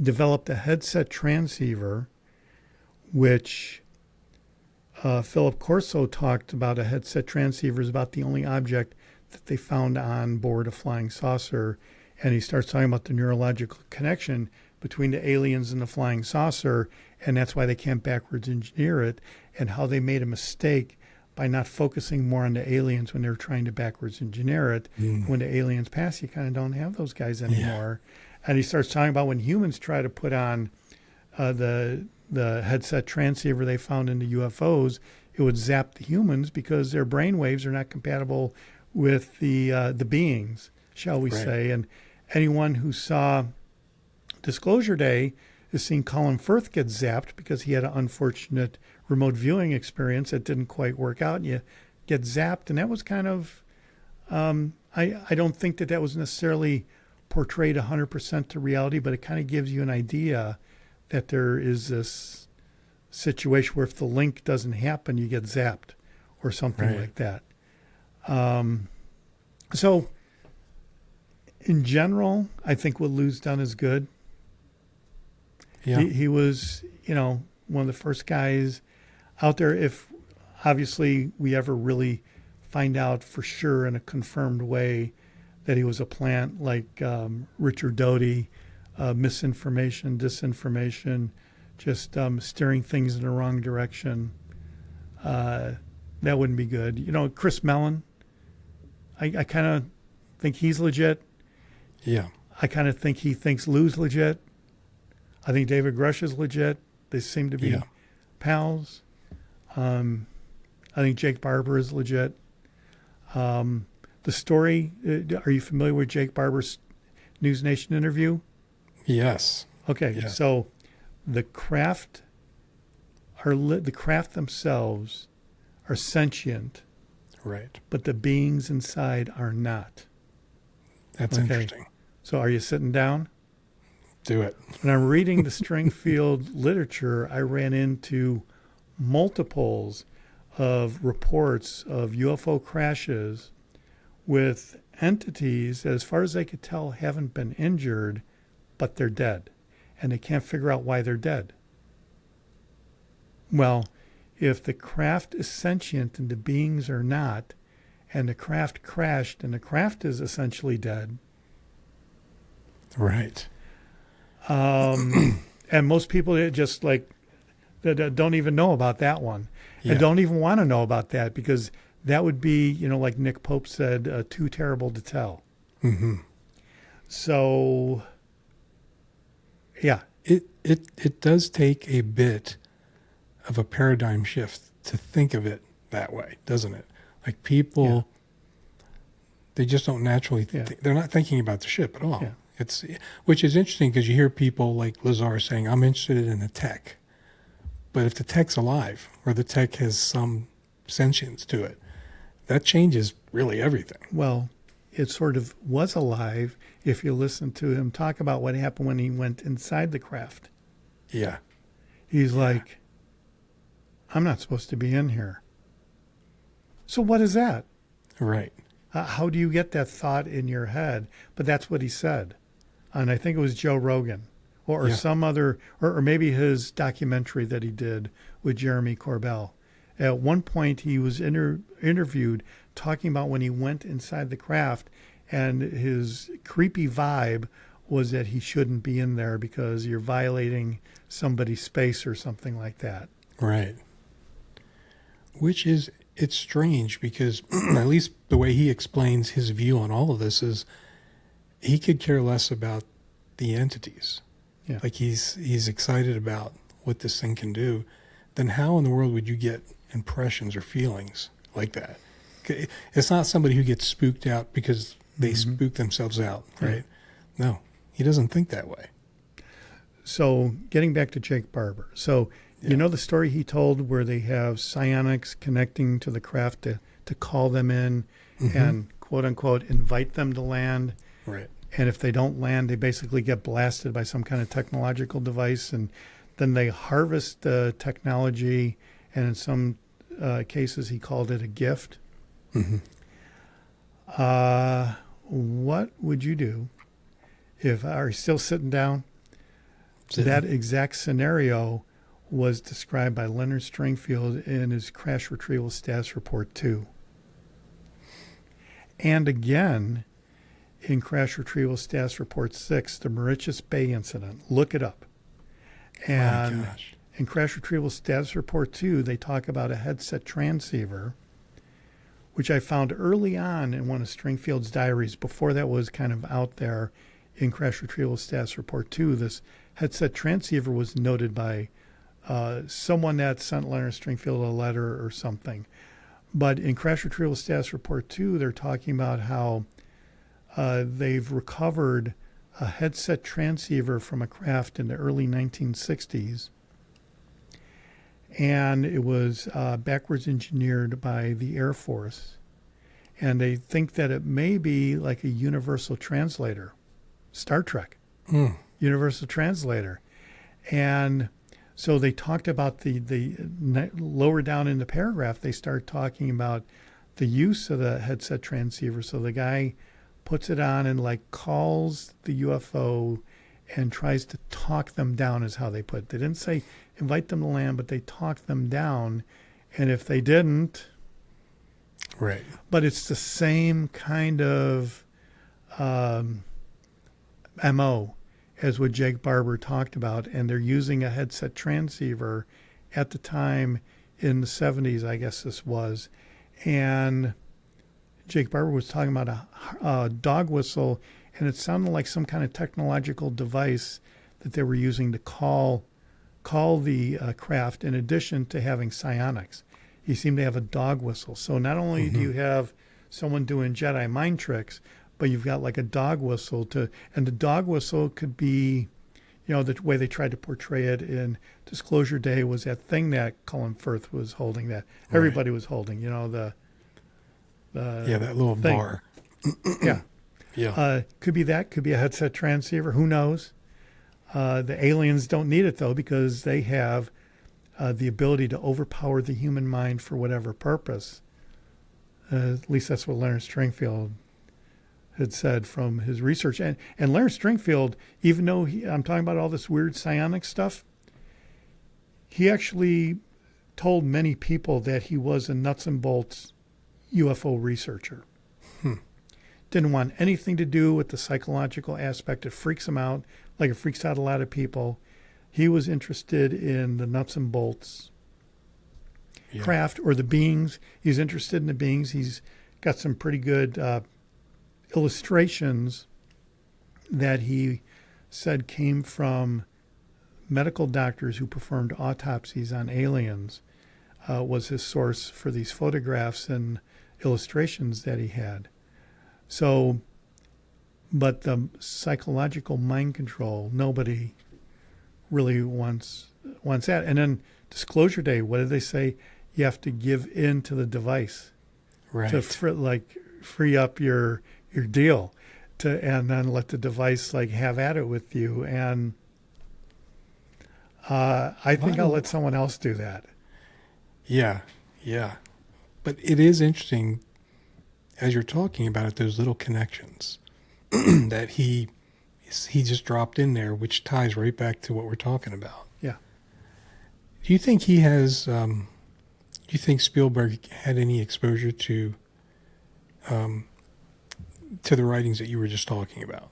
developed a headset transceiver, which Philip Corso talked about. A headset transceiver is about the only object that they found on board a flying saucer. And he starts talking about the neurological connection between the aliens and the flying saucer, and that's why they can't backwards engineer it, and how they made a mistake by not focusing more on the aliens when they were trying to backwards engineer it. When the aliens pass, you kind of don't have those guys anymore. And he starts talking about when humans try to put on the headset transceiver they found in the UFOs, it would zap the humans because their brain waves are not compatible with the beings, shall we say. And anyone who saw Disclosure Day has seen Colin Firth get zapped because he had an unfortunate remote viewing experience that didn't quite work out, and you get zapped. And that was kind of, I don't think that was necessarily portrayed 100% to reality, but it kind of gives you an idea that there is this situation where if the link doesn't happen, you get zapped or something like that. So in general, I think what Lou's done is good. Yeah. He was, one of the first guys out there. If obviously we ever really find out for sure in a confirmed way that he was a plant like Richard Doty, misinformation, disinformation, just steering things in the wrong direction, that wouldn't be good. Chris Mellon, I kind of think he's legit. Yeah. I kind of think he thinks Lou's legit. I think David Grush is legit. They seem to be pals. I think Jake Barber is legit. The story, are you familiar with Jake Barber's News Nation interview? Yes. Okay, so the craft themselves are sentient, Right. but the beings inside are not. That's interesting. So are you sitting down? Do it. When I'm reading the Stringfield literature, I ran into multiples of reports of UFO crashes with entities that, as far as I could tell, haven't been injured, but they're dead. And they can't figure out why they're dead. Well, if the craft is sentient and the beings are not, and the craft crashed and the craft is essentially dead. Right. And most people just don't even know about that one, and don't even want to know about that, because that would be, like Nick Pope said, too terrible to tell. So, yeah. It does take a bit of a paradigm shift to think of it that way, doesn't it? Like people, they just don't naturally, they're not thinking about the ship at all. Yeah. Which is interesting because you hear people like Lazar saying, I'm interested in the tech. But if the tech's alive or the tech has some sentience to it, that changes really everything. Well, it sort of was alive if you listen to him talk about what happened when he went inside the craft. Yeah. He's like, I'm not supposed to be in here. So what is that? Right. How do you get that thought in your head? But that's what he said. And I think it was Joe Rogan or some other, or maybe his documentary that he did with Jeremy Corbell. At one point, he was interviewed talking about when he went inside the craft, and his creepy vibe was that he shouldn't be in there because you're violating somebody's space or something like that. Right. Which is, it's strange because at least the way he explains his view on all of this is he could care less about the entities. Yeah. Like he's excited about what this thing can do. Then how in the world would you get impressions or feelings like that? It's not somebody who gets spooked out because they spook themselves out, right? Yeah. No, he doesn't think that way. So getting back to Jake Barber. So you know the story he told where they have psionics connecting to the craft to call them in and quote unquote invite them to land. Right. And if they don't land, they basically get blasted by some kind of technological device, and then they harvest the technology, and in some cases he called it a gift. What would you do if, are you still sitting down? That exact scenario was described by Leonard Stringfield in his Crash Retrieval Status Report 2. And again, in Crash Retrieval Status Report 6, the Mauritius Bay incident. Look it up. And in Crash Retrieval Status Report 2, they talk about a headset transceiver, which I found early on in one of Stringfield's diaries, before that was kind of out there in Crash Retrieval Status Report 2. This headset transceiver was noted by someone that sent Leonard Stringfield a letter or something. But in Crash Retrieval Status Report 2, they're talking about how they've recovered a headset transceiver from a craft in the early 1960s. And it was backwards engineered by the Air Force. And they think that it may be like a universal translator, Star Trek, universal translator. And so they talked about the lower down in the paragraph, they start talking about the use of the headset transceiver. So the guy puts it on and like calls the UFO and tries to talk them down, is how they put it. They didn't say invite them to land, but they talked them down. And if they didn't, right. But it's the same kind of MO as what Jake Barber talked about. And they're using a headset transceiver at the time in the 70s, I guess this was. And Jake Barber was talking about a dog whistle, and it sounded like some kind of technological device that they were using to call the craft, in addition to having psionics. He seemed to have a dog whistle. So not only do you have someone doing Jedi mind tricks, but you've got like a dog whistle and the dog whistle could be, you know, the way they tried to portray it in Disclosure Day was that thing that Colin Firth was holding, that everybody was holding, you know, that little thing. Bar. Could be that. Could be a headset transceiver. Who knows? The aliens don't need it, though, because they have the ability to overpower the human mind for whatever purpose. At least that's what Leonard Stringfield had said from his research. And Leonard Stringfield, even though I'm talking about all this weird psionic stuff, he actually told many people that he was a nuts and bolts UFO researcher. Didn't want anything to do with the psychological aspect. It freaks him out, like it freaks out a lot of people. He was interested in the nuts and bolts craft, or the beings. He's interested in the beings. He's got some pretty good illustrations that he said came from medical doctors who performed autopsies on aliens was his source for these photographs and illustrations that he had. So, but the psychological mind control, nobody really wants that. And then Disclosure Day, what did they say? You have to give in to the device, Right. to free up your deal, and then let the device have at it with you. And I think I'll let someone else do that. Yeah. But it is interesting, as you're talking about it, those little connections that he just dropped in there, which ties right back to what we're talking about. Yeah. Do you think he has? Do you think Spielberg had any exposure to the writings that you were just talking about?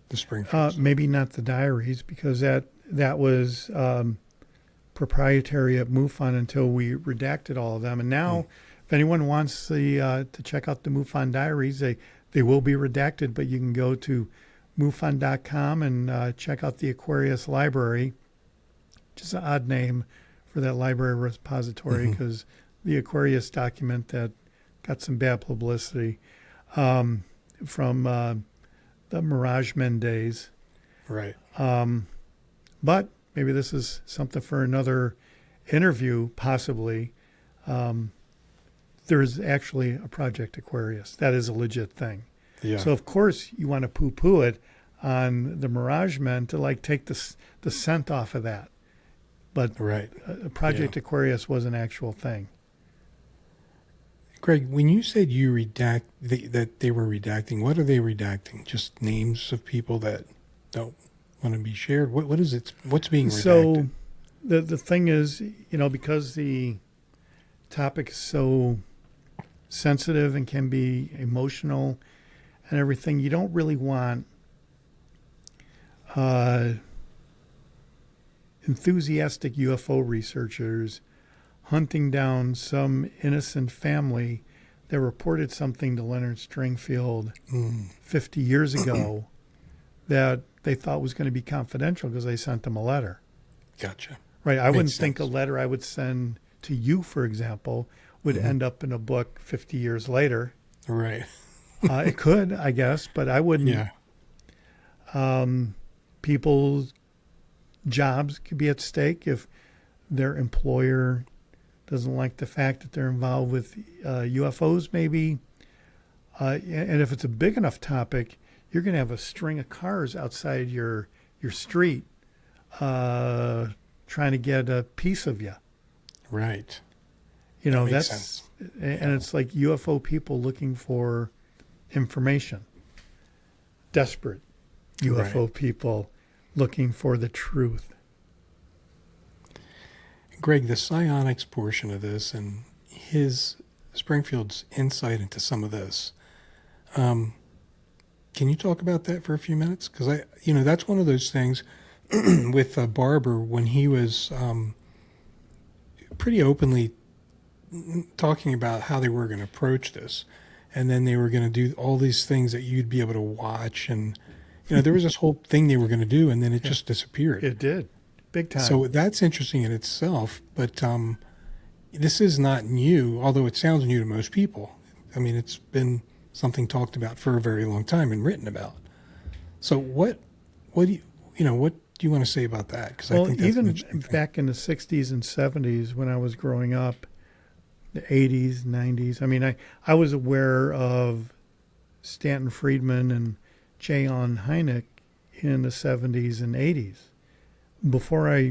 The Springfield. Maybe not the diaries, because that was proprietary at MUFON until we redacted all of them. And now, if anyone wants to check out the MUFON diaries, they will be redacted, but you can go to MUFON.com and check out the Aquarius Library. Just an odd name for that library repository, because the Aquarius document that got some bad publicity from the Mirage Men days. Right. But maybe this is something for another interview, possibly. There is actually a Project Aquarius. That is a legit thing. Yeah. So, of course, you want to poo-poo it on the Mirage Men to take the scent off of that. But right. Project Aquarius was an actual thing. Greg, when you said you that they were redacting, what are they redacting? Just names of people that don't want to be shared? What is it? What's being redacted? So the thing is, because the topic is so sensitive and can be emotional and everything, you don't really want enthusiastic UFO researchers hunting down some innocent family that reported something to Leonard Stringfield 50 years ago that they thought was going to be confidential because they sent them a letter. Gotcha. Right. I wouldn't think a letter I would send to you, for example, would end up in a book 50 years later. Right. It could, I guess, but I wouldn't. Yeah. People's jobs could be at stake if their employer doesn't like the fact that they're involved with UFOs, maybe. And if it's a big enough topic, you're going to have a string of cars outside your street trying to get a piece of you. Right. That's sense. And it's like UFO people looking for information. Desperate UFO people looking for the truth. Greg, the psionics portion of this and Springfield's insight into some of this, can you talk about that for a few minutes? Because that's one of those things with Barber when he was pretty openly talking about how they were going to approach this, and then they were going to do all these things that you'd be able to watch, and there was this whole thing they were going to do, and then it just disappeared. It did. Big time. So that's interesting in itself, but this is not new, although it sounds new to most people. I mean, it's been something talked about for a very long time and written about. So what do you want to say about that? Because I think that's even back in the 60s and 70s when I was growing up, the 80s, 90s, I mean, I was aware of Stanton Friedman and J.on Hynek in the 70s and 80s. Before I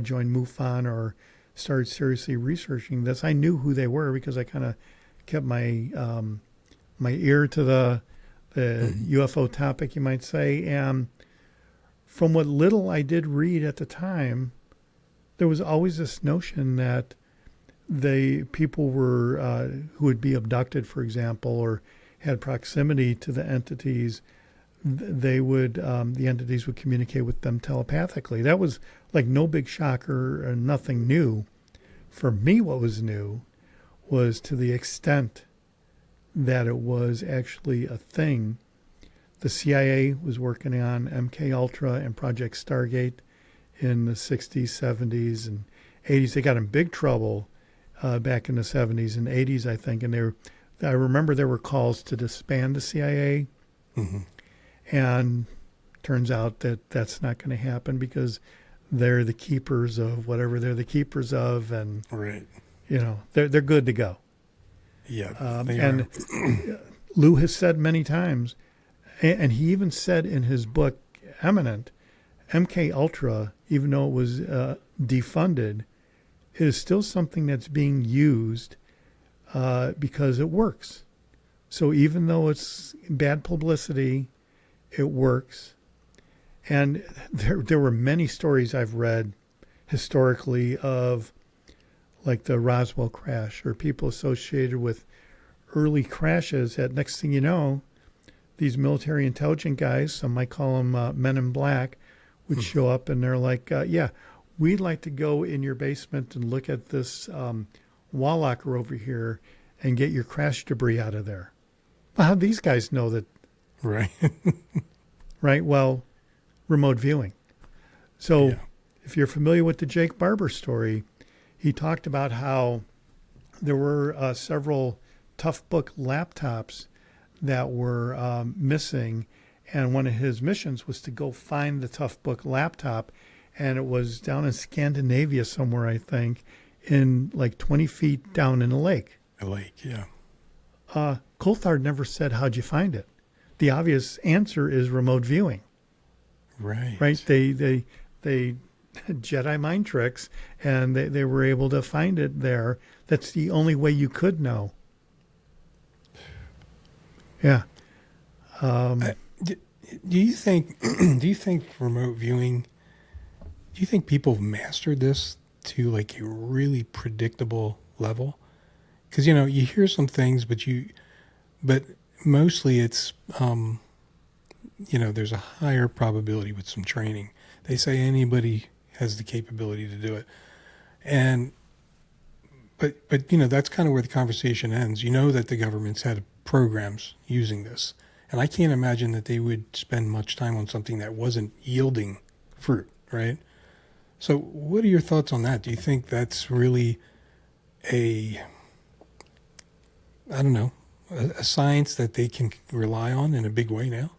joined MUFON or started seriously researching this, I knew who they were because I kind of kept my my ear to the UFO topic, you might say. And from what little I did read at the time, there was always this notion that people were who would be abducted, for example, or had proximity to the entities, the entities would communicate with them telepathically. That was like no big shocker and nothing new. For me, what was new was to the extent that it was actually a thing The CIA was working on MK Ultra and Project Stargate in the 60s, 70s, and 80s. They got in big trouble back in the 70s and 80s, I think. And I remember there were calls to disband the CIA. Mm-hmm. And turns out that that's not going to happen because they're the keepers of whatever they're the keepers of. And, Right. they're good to go. Yeah. And Lou has said many times, and he even said in his book, Eminent, MK Ultra, even though it was defunded, is still something that's being used because it works. So even though it's bad publicity, it works. And there were many stories I've read historically of like the Roswell crash or people associated with early crashes that next thing you know, these military intelligent guys, some might call them men in black, would show up and they're like, we'd like to go in your basement and look at this wall locker over here and get your crash debris out of there. Well, how'd these guys know that? Right. Right. Well, remote viewing. So if you're familiar with the Jake Barber story, he talked about how there were several Tough Book laptops that were missing. And one of his missions was to go find the Tough Book laptop. And it was down in Scandinavia somewhere, I think, in like 20 feet down in a lake. A lake, yeah. Coulthard never said, how'd you find it? The obvious answer is remote viewing. Right. Right? They Jedi mind tricks, and they were able to find it there. That's the only way you could know. Yeah. Do you think remote viewing, do you think people have mastered this to like a really predictable level? Because, you hear some things, but mostly it's, there's a higher probability with some training. They say anybody has the capability to do it. But that's kind of where the conversation ends. You know that the government's had programs using this. And I can't imagine that they would spend much time on something that wasn't yielding fruit, right? So what are your thoughts on that? Do you think that's really a science that they can rely on in a big way now?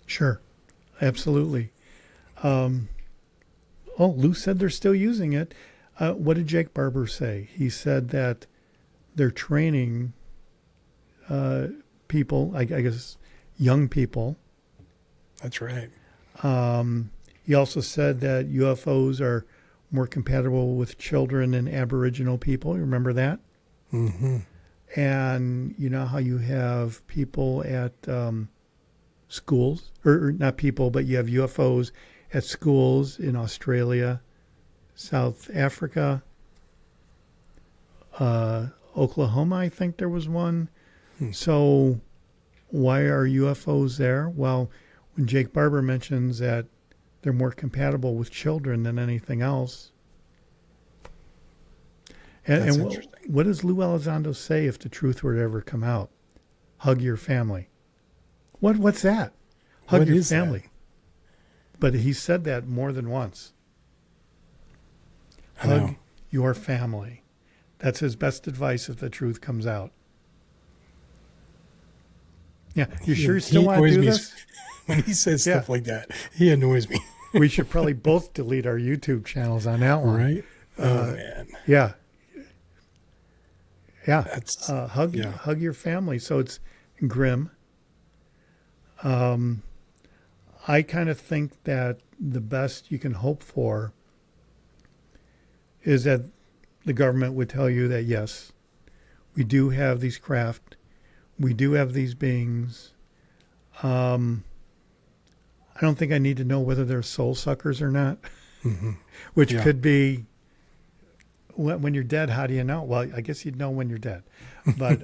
Sure. Absolutely. Lou said they're still using it. What did Jake Barber say? He said that they're training people, I guess, young people. That's right. He also said that UFOs are more compatible with children than Aboriginal people. You remember that? Mm-hmm. And you know how you have people at schools, or not people, but you have UFOs at schools in Australia, South Africa, Oklahoma, I think there was one. So why are UFOs there? Well, when Jake Barber mentions that they're more compatible with children than anything else. And what does Lou Elizondo say if the truth were to ever come out? Hug your family. What's that? Hug your family. That? But he said that more than once. Hug your family. That's his best advice if the truth comes out. Yeah, sure you still want to do this? When he says stuff like that, he annoys me. We should probably both delete our YouTube channels on that one. Right? Oh, man. Yeah. Yeah. That's, hug your family. So it's grim. I kind of think that the best you can hope for is that the government would tell you that, yes, we do have these craft. We do have these beings. I don't think I need to know whether they're soul suckers or not, which could be when you're dead. How do you know? Well, I guess you'd know when you're dead. But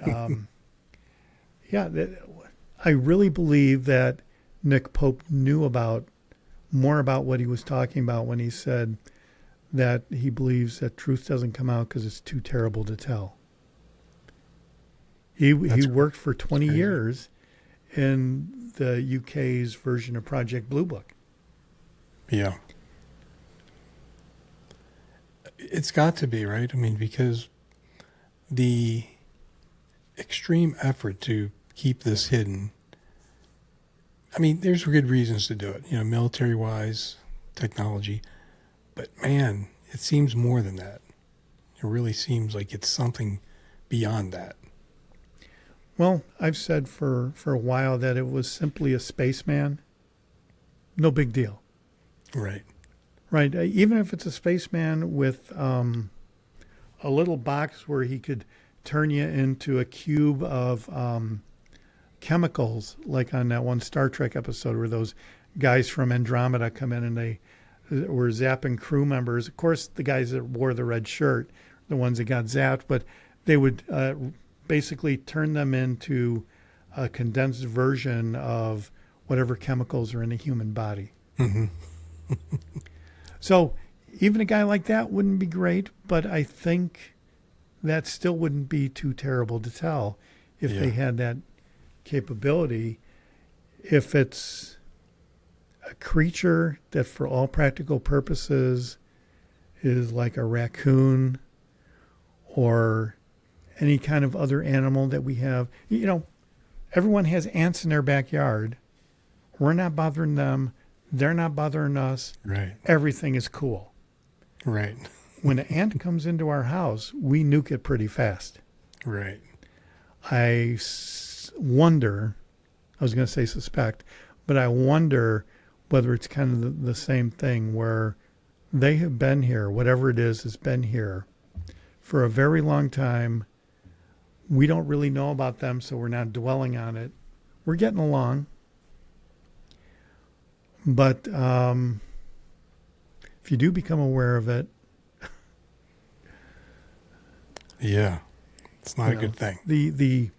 I really believe that Nick Pope knew more about what he was talking about when he said that he believes that truth doesn't come out because it's too terrible to tell. He worked for 20 years in the UK's version of Project Blue Book. Yeah. It's got to be, right? I mean, because the extreme effort to keep this hidden, I mean, there's good reasons to do it, military-wise, technology. But, man, it seems more than that. It really seems like it's something beyond that. Well, I've said for a while that it was simply a spaceman. No big deal. Right. Right. Even if it's a spaceman with a little box where he could turn you into a cube of chemicals, like on that one Star Trek episode where those guys from Andromeda come in and they were zapping crew members. Of course, the guys that wore the red shirt, the ones that got zapped, but they would basically turn them into a condensed version of whatever chemicals are in a human body. Mm-hmm. So even a guy like that wouldn't be great, but I think that still wouldn't be too terrible to tell if they had that capability. If it's a creature that for all practical purposes is like a raccoon or any kind of other animal that we have, everyone has ants in their backyard. We're not bothering them. They're not bothering us. Right. Everything is cool. Right. When an ant comes into our house, we nuke it pretty fast. Right. I wonder, I was going to say suspect, but I wonder whether it's kind of the same thing where they have been here, whatever it is has been here for a very long time. We don't really know about them, so we're not dwelling on it. We're getting along. But if you do become aware of it, yeah, it's not a good thing. The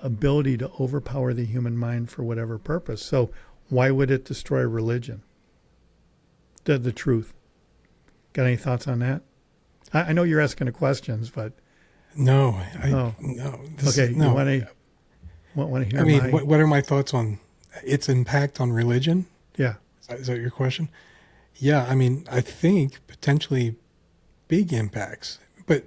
ability to overpower the human mind for whatever purpose. So why would it destroy religion? The truth. Got any thoughts on that? I know you're asking the questions, but no. No. Okay, no. You want to hear? I mean, what are my thoughts on its impact on religion? Yeah. Is that your question? Yeah, I mean, I think potentially big impacts, but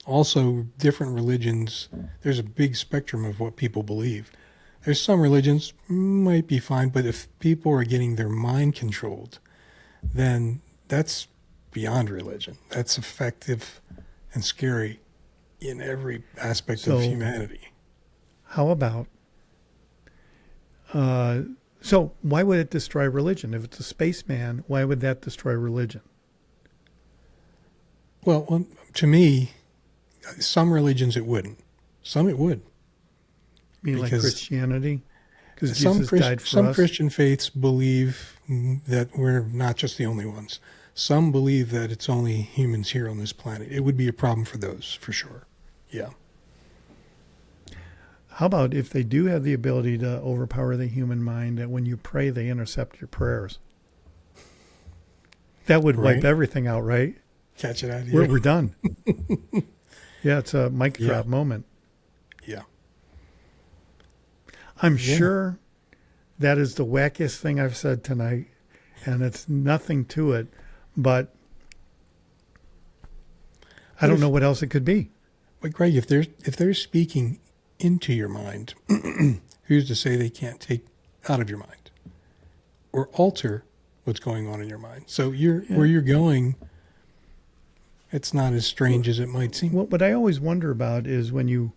also different religions. There's a big spectrum of what people believe. There's some religions might be fine, but if people are getting their mind controlled, then that's beyond religion. That's effective and scary in every aspect of humanity. How about, so why would it destroy religion? If it's a spaceman, why would that destroy religion? Well, to me, some religions it wouldn't. Some it would. You mean like Christianity? Because Jesus died for some us? Christian faiths believe that we're not just the only ones. Some believe that it's only humans here on this planet. It would be a problem for those, for sure. Yeah. How about if they do have the ability to overpower the human mind, that when you pray, they intercept your prayers? That would wipe everything out, right? Catch it out of here. We're done. Yeah, it's a mic drop moment. Yeah. I'm sure that is the wackiest thing I've said tonight, and it's nothing to it, but I don't know what else it could be. But Greg, if they're speaking into your mind, who's to say they can't take out of your mind or alter what's going on in your mind? So where you're going, it's not as strange as it might seem. What I always wonder about is when you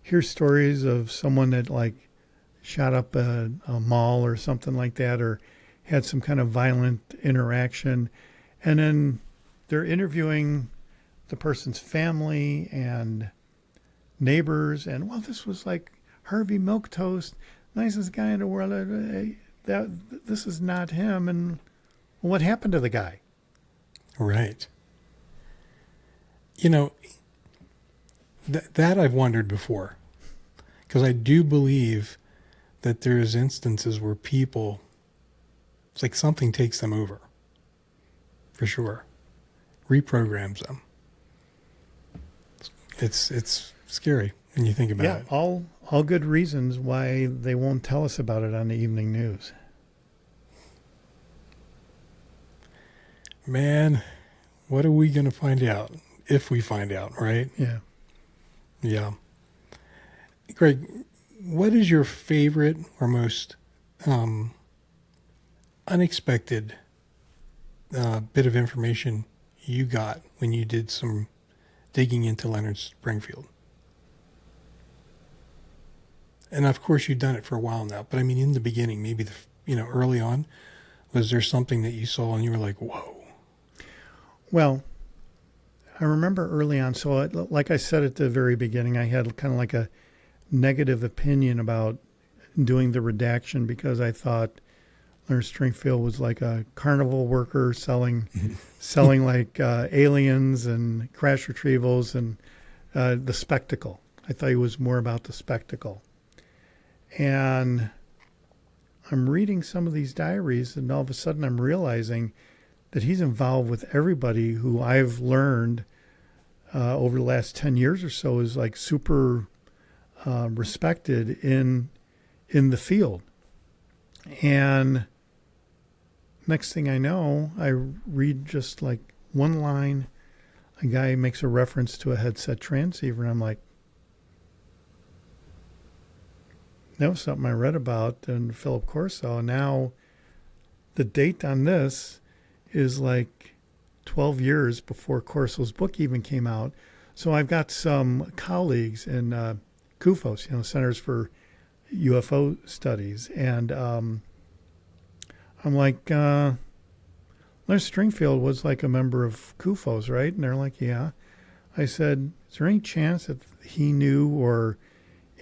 hear stories of someone that like shot up a mall or something like that, or had some kind of violent interaction, and then they're interviewing the person's family and neighbors, and well, this was like Harvey Milquetoast, nicest guy in the world. This is not him, and what happened to the guy? Right. That I've wondered before, because I do believe that there's instances where people, it's like something takes them over, for sure, reprograms them. It's scary when you think about it. All all good reasons why they won't tell us about it on the evening news. Man, what are we going to find out if we find out, right? Yeah. Yeah. Greg, what is your favorite or most unexpected bit of information you got when you did some digging into Leonard Stringfield? And of course, you've done it for a while now, but I mean, in the beginning, maybe early on, was there something that you saw and you were like, "Whoa"? Well, I remember early on. So, like I said at the very beginning, I had kind of like a negative opinion about doing the redaction because I thought Leonard Stringfield was like a carnival worker selling like aliens and crash retrievals and the spectacle. I thought he was more about the spectacle. And I'm reading some of these diaries, and all of a sudden I'm realizing that he's involved with everybody who I've learned over the last 10 years or so is like super respected in the field. And next thing I know, I read just like one line. A guy makes a reference to a headset transceiver, and I'm like, that was something I read about in Philip Corso. Now, the date on this is like 12 years before Corso's book even came out. So I've got some colleagues in CUFOS, Centers for UFO Studies, and I'm like, Leonard Stringfield was like a member of CUFOS, right? And they're like, yeah. I said, is there any chance that he knew or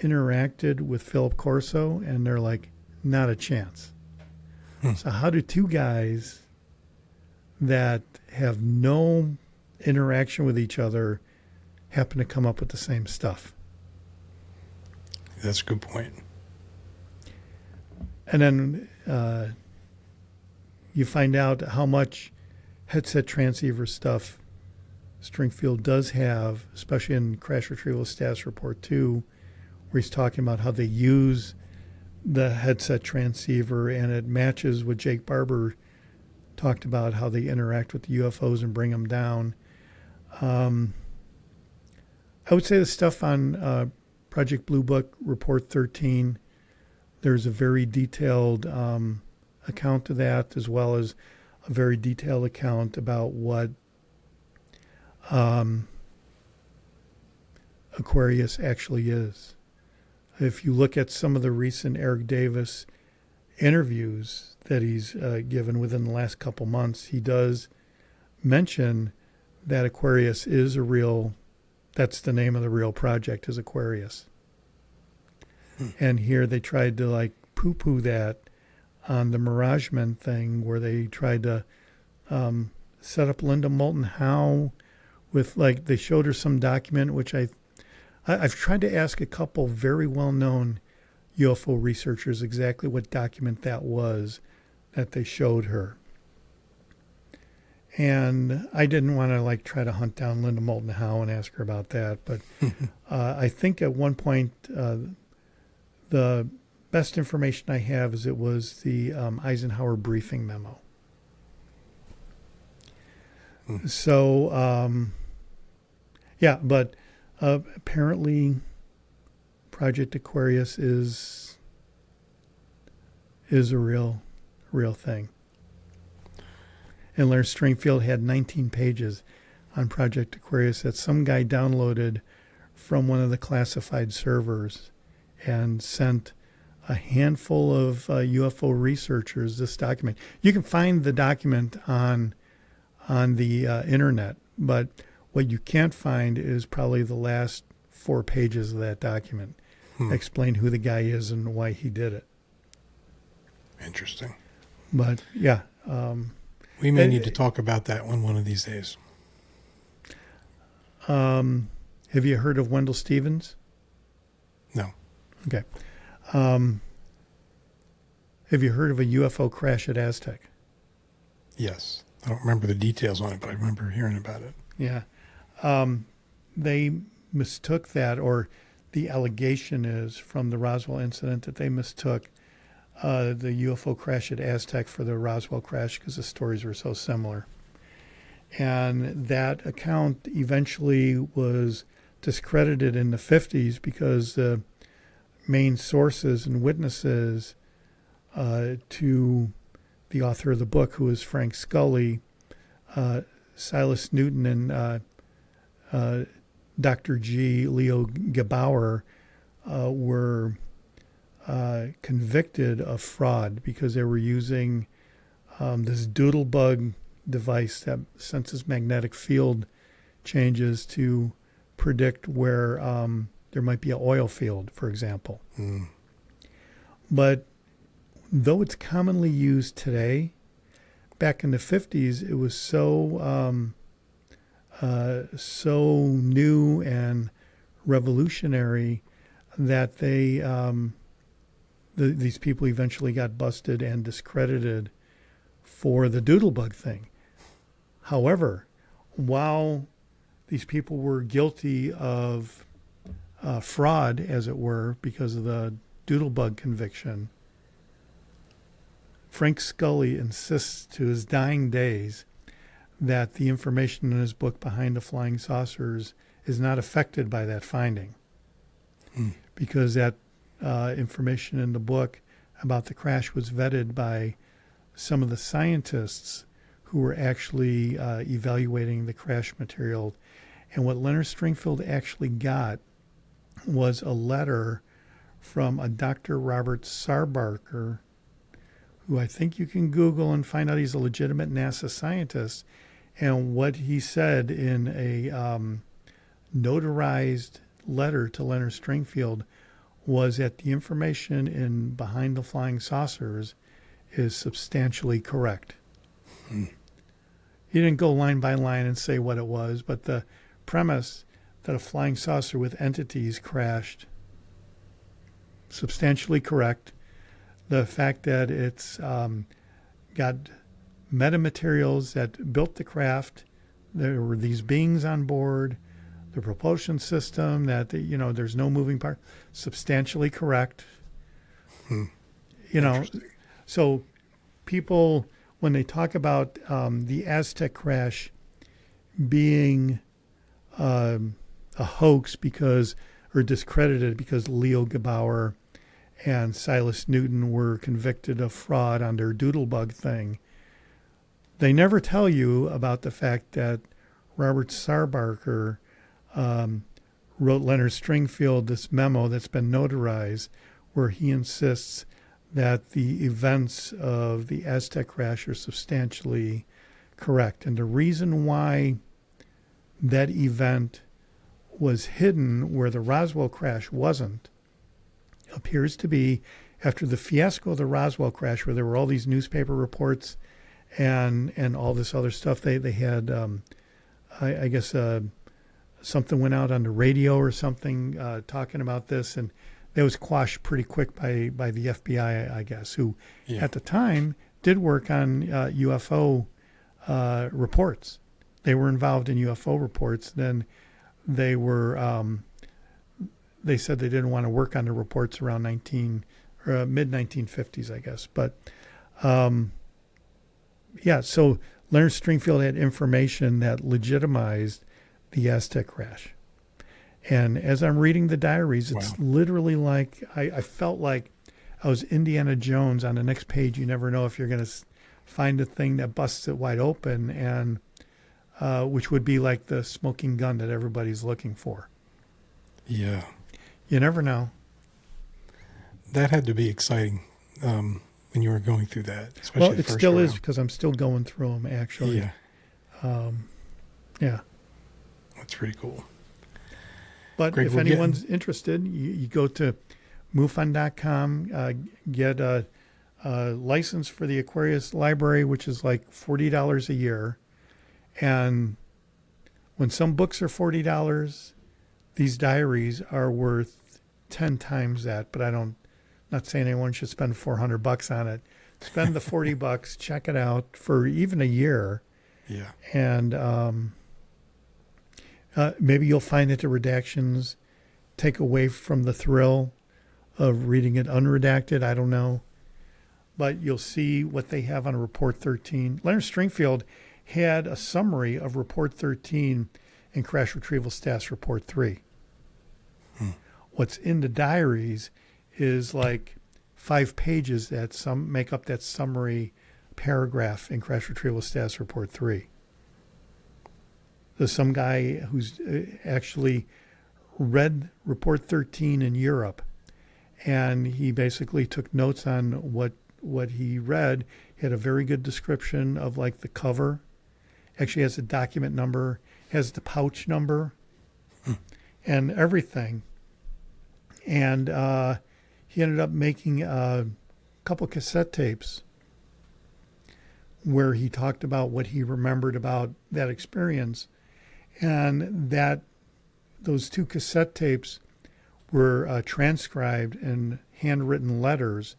interacted with Philip Corso? And they're like, not a chance. So how do two guys that have no interaction with each other happen to come up with the same stuff? That's a good point. And then you find out how much headset transceiver stuff Stringfield does have, especially in Crash Retrieval Status Report 2, where he's talking about how they use the headset transceiver, and it matches what Jake Barber talked about, how they interact with the UFOs and bring them down. I would say the stuff on Project Blue Book Report 13, there's a very detailed account of that, as well as a very detailed account about what Aquarius actually is. If you look at some of the recent Eric Davis interviews that he's given within the last couple months, he does mention that Aquarius is a real, that's the name of the real project, is Aquarius. And here they tried to like poo-poo that on the Mirageman thing, where they tried to set up Linda Moulton Howe with, like, they showed her some document, which I've tried to ask a couple very well-known UFO researchers exactly what document that was that they showed her. And I didn't want to like try to hunt down Linda Moulton Howe and ask her about that. But I think at one point the best information I have is it was the Eisenhower briefing memo. So, yeah, but apparently Project Aquarius is a real thing. And Leonard Stringfield had 19 pages on Project Aquarius that some guy downloaded from one of the classified servers and sent a handful of UFO researchers this document. You can find the document on the internet, but what you can't find is probably the last 4 pages of that document. Explain who the guy is and why he did it. Interesting. But yeah. We may need to talk about that one of these days. Have you heard of Wendell Stevens? No. Okay. Have you heard of a UFO crash at Aztec? Yes. I don't remember the details on it, but I remember hearing about it. Yeah. They mistook that, or the allegation is from the Roswell incident that they mistook the UFO crash at Aztec for the Roswell crash because the stories were so similar. And that account eventually was discredited in the 50s because the main sources and witnesses to the author of the book, who is Frank Scully, Silas Newton, and Dr. G. Leo Gebauer were convicted of fraud because they were using this doodlebug device that senses magnetic field changes to predict where there might be an oil field, for example. But though it's commonly used today, back in the 50s, it was so new and revolutionary that these people eventually got busted and discredited for the doodlebug thing. However, while these people were guilty of fraud, as it were, because of the doodlebug conviction, Frank Scully insists to his dying days that the information in his book, Behind the Flying Saucers, is not affected by that finding. Because that information in the book about the crash was vetted by some of the scientists who were actually evaluating the crash material. And what Leonard Stringfield actually got was a letter from a Dr. Robert Sarbarker, who I think you can Google and find out he's a legitimate NASA scientist. And what he said in a notarized letter to Leonard Stringfield was that the information in Behind the Flying Saucers is substantially correct. He didn't go line by line and say what it was, but the premise that a flying saucer with entities crashed, substantially correct. The fact that it's got metamaterials that built the craft, there were these beings on board, the propulsion system, that there's no moving part, substantially correct. So people, when they talk about the Aztec crash being a hoax or discredited because Leo Gebauer and Silas Newton were convicted of fraud on their doodlebug thing, they never tell you about the fact that Robert Sarbarker wrote Leonard Stringfield this memo that's been notarized, where he insists that the events of the Aztec crash are substantially correct. And the reason why that event was hidden where the Roswell crash wasn't appears to be after the fiasco of the Roswell crash, where there were all these newspaper reports and all this other stuff. They had, I guess, something went out on the radio or something talking about this, and that was quashed pretty quick by the FBI, I guess, who at the time did work on UFO reports. They were involved in UFO reports. Then they said they didn't want to work on the reports around mid-1950s, I guess. But so Leonard Stringfield had information that legitimized the Aztec crash. And as I'm reading the diaries, it's literally like I felt like I was Indiana Jones. On the next page, you never know if you're going to find a thing that busts it wide open, and which would be like the smoking gun that everybody's looking for. Yeah. You never know. That had to be exciting when you were going through that. Especially Well, it still is, because I'm still going through them, actually. Yeah. That's pretty cool. But Greg, if anyone's interested, you go to MUFON.com, get a license for the Aquarius Library, which is like $40 a year. And when some books are $40, these diaries are worth 10 times that. But not saying anyone should spend $400 on it. Spend the $40, check it out for even a year. Yeah. And maybe you'll find that the redactions take away from the thrill of reading it unredacted. I don't know. But you'll see what they have on Report 13. Leonard Stringfield had a summary of Report 13 in Crash Retrieval Status Report 3. What's in the diaries is like 5 pages that make up that summary paragraph in Crash Retrieval Status Report 3. There's some guy who's actually read Report 13 in Europe, and he basically took notes on what he read. He had a very good description of like the cover. Actually has the document number, has the pouch number, and everything. And he ended up making a couple cassette tapes where he talked about what he remembered about that experience. And those 2 cassette tapes were transcribed in handwritten letters,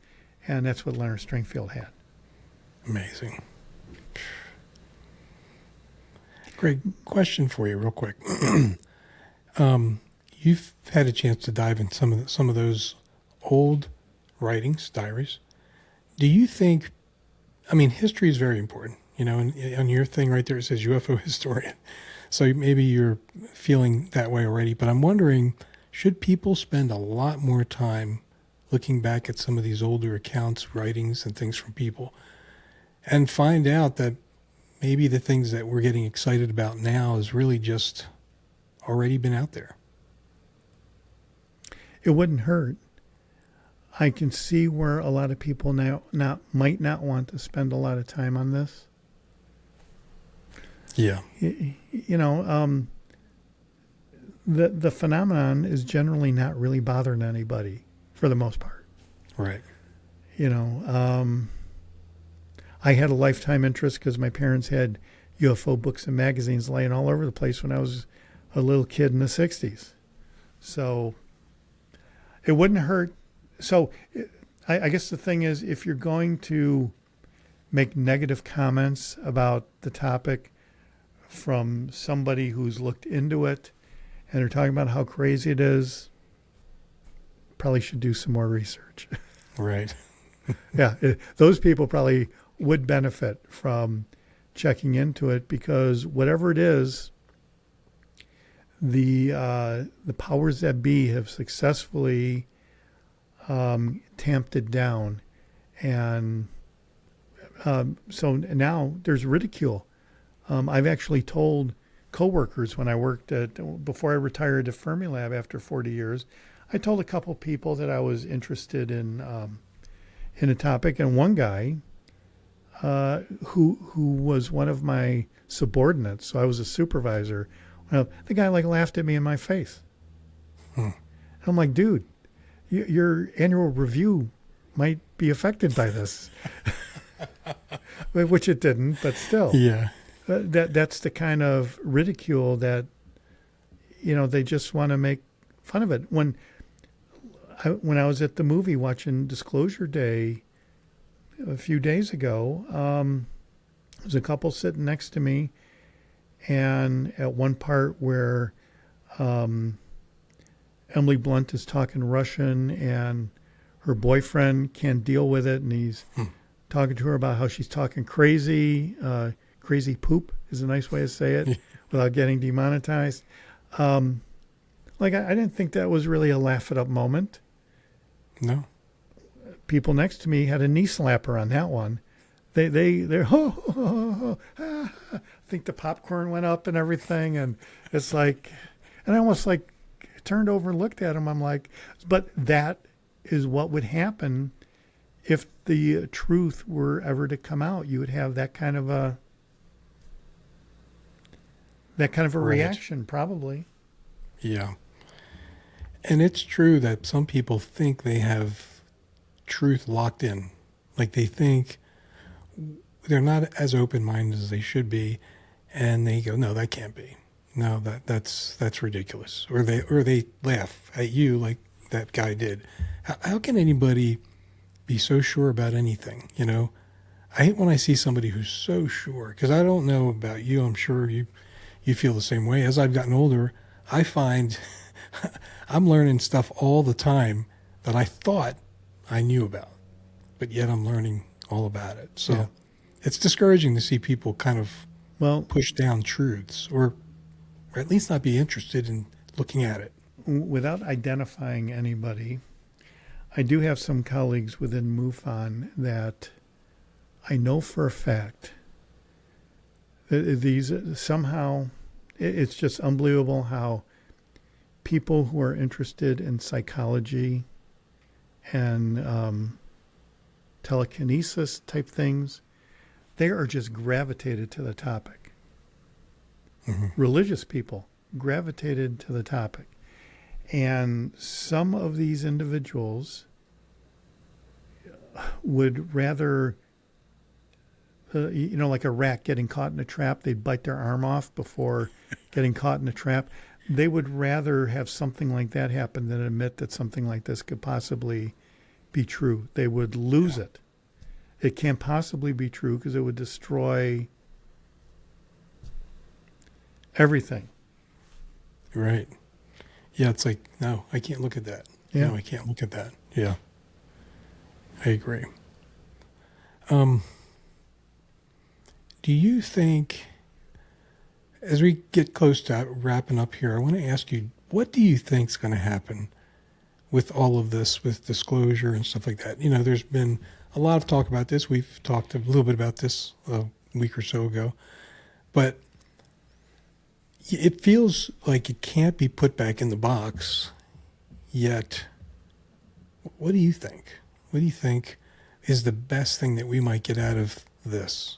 and that's what Leonard Stringfield had. Amazing. Greg, question for you real quick. You've had a chance to dive in some of those old writings, diaries. Do you think, I mean, history is very important, you know, and on your thing right there it says UFO historian. So maybe you're feeling that way already, but I'm wondering, should people spend a lot more time looking back at some of these older accounts, writings, and things from people, and find out that maybe the things that we're getting excited about now has really just already been out there? It wouldn't hurt. I can see where a lot of people now might not want to spend a lot of time on this. Yeah. You know, the phenomenon is generally not really bothering anybody for the most part. Right. You know, I had a lifetime interest because my parents had UFO books and magazines laying all over the place when I was a little kid in the 60s. So it wouldn't hurt. So I guess the thing is, if you're going to make negative comments about the topic from somebody who's looked into it and they're talking about how crazy it is, probably should do some more research. Right. Yeah, those people probably would benefit from checking into it, because whatever it is, the powers that be have successfully tamped it down, and so now there's ridicule. I've actually told coworkers when I worked before I retired at Fermilab after 40 years, I told a couple people that I was interested in a topic, and one guy who was one of my subordinates, so I was a supervisor. Well, the guy like laughed at me in my face. I'm like, dude, your annual review might be affected by this, which it didn't, but still. Yeah. That's the kind of ridicule that, you know, they just want to make fun of it. When I was at the movie watching Disclosure Day a few days ago, there was a couple sitting next to me, and at one part where Emily Blunt is talking Russian and her boyfriend can't deal with it, and he's talking to her about how she's talking crazy. Crazy poop is a nice way to say it without getting demonetized. Like, I didn't think that was really a laugh it up moment. No. People next to me had a knee slapper on that one. They're I think the popcorn went up and everything, and it's like, and I almost like turned over and looked at them. I'm like, but that is what would happen if the truth were ever to come out. You would have that kind of a reaction, probably. Yeah. And it's true that some people think they have truth locked in. Like, they think they're not as open-minded as they should be, and they go, no, that can't be. No, that's ridiculous. Or they laugh at you like that guy did. How can anybody be so sure about anything, you know? I hate when I see somebody who's so sure, because I don't know about you. I'm sure you feel the same way. As I've gotten older, I find I'm learning stuff all the time that I thought I knew about, but yet I'm learning all about it. So it's discouraging to see people kind of push down truths, or at least not be interested in looking at it. Without identifying anybody, I do have some colleagues within MUFON that I know for a fact that these somehow, it's just unbelievable how people who are interested in psychology and telekinesis type things, they are just gravitated to the topic. Mm-hmm. Religious people gravitated to the topic. And some of these individuals would rather, like a rat getting caught in a trap, they'd bite their arm off before getting caught in a trap. They would rather have something like that happen than admit that something like this could possibly be true. They would lose it. It can't possibly be true because it would destroy everything. Right. Yeah, it's like, no, I can't look at that. Yeah. No, I can't look at that. Yeah. I agree. Do you think, as we get close to wrapping up here, I want to ask you, what do you think is going to happen with all of this, with disclosure and stuff like that? There's been a lot of talk about this. We've talked a little bit about this a week or so ago. But it feels like it can't be put back in the box yet. What do you think? What do you think is the best thing that we might get out of this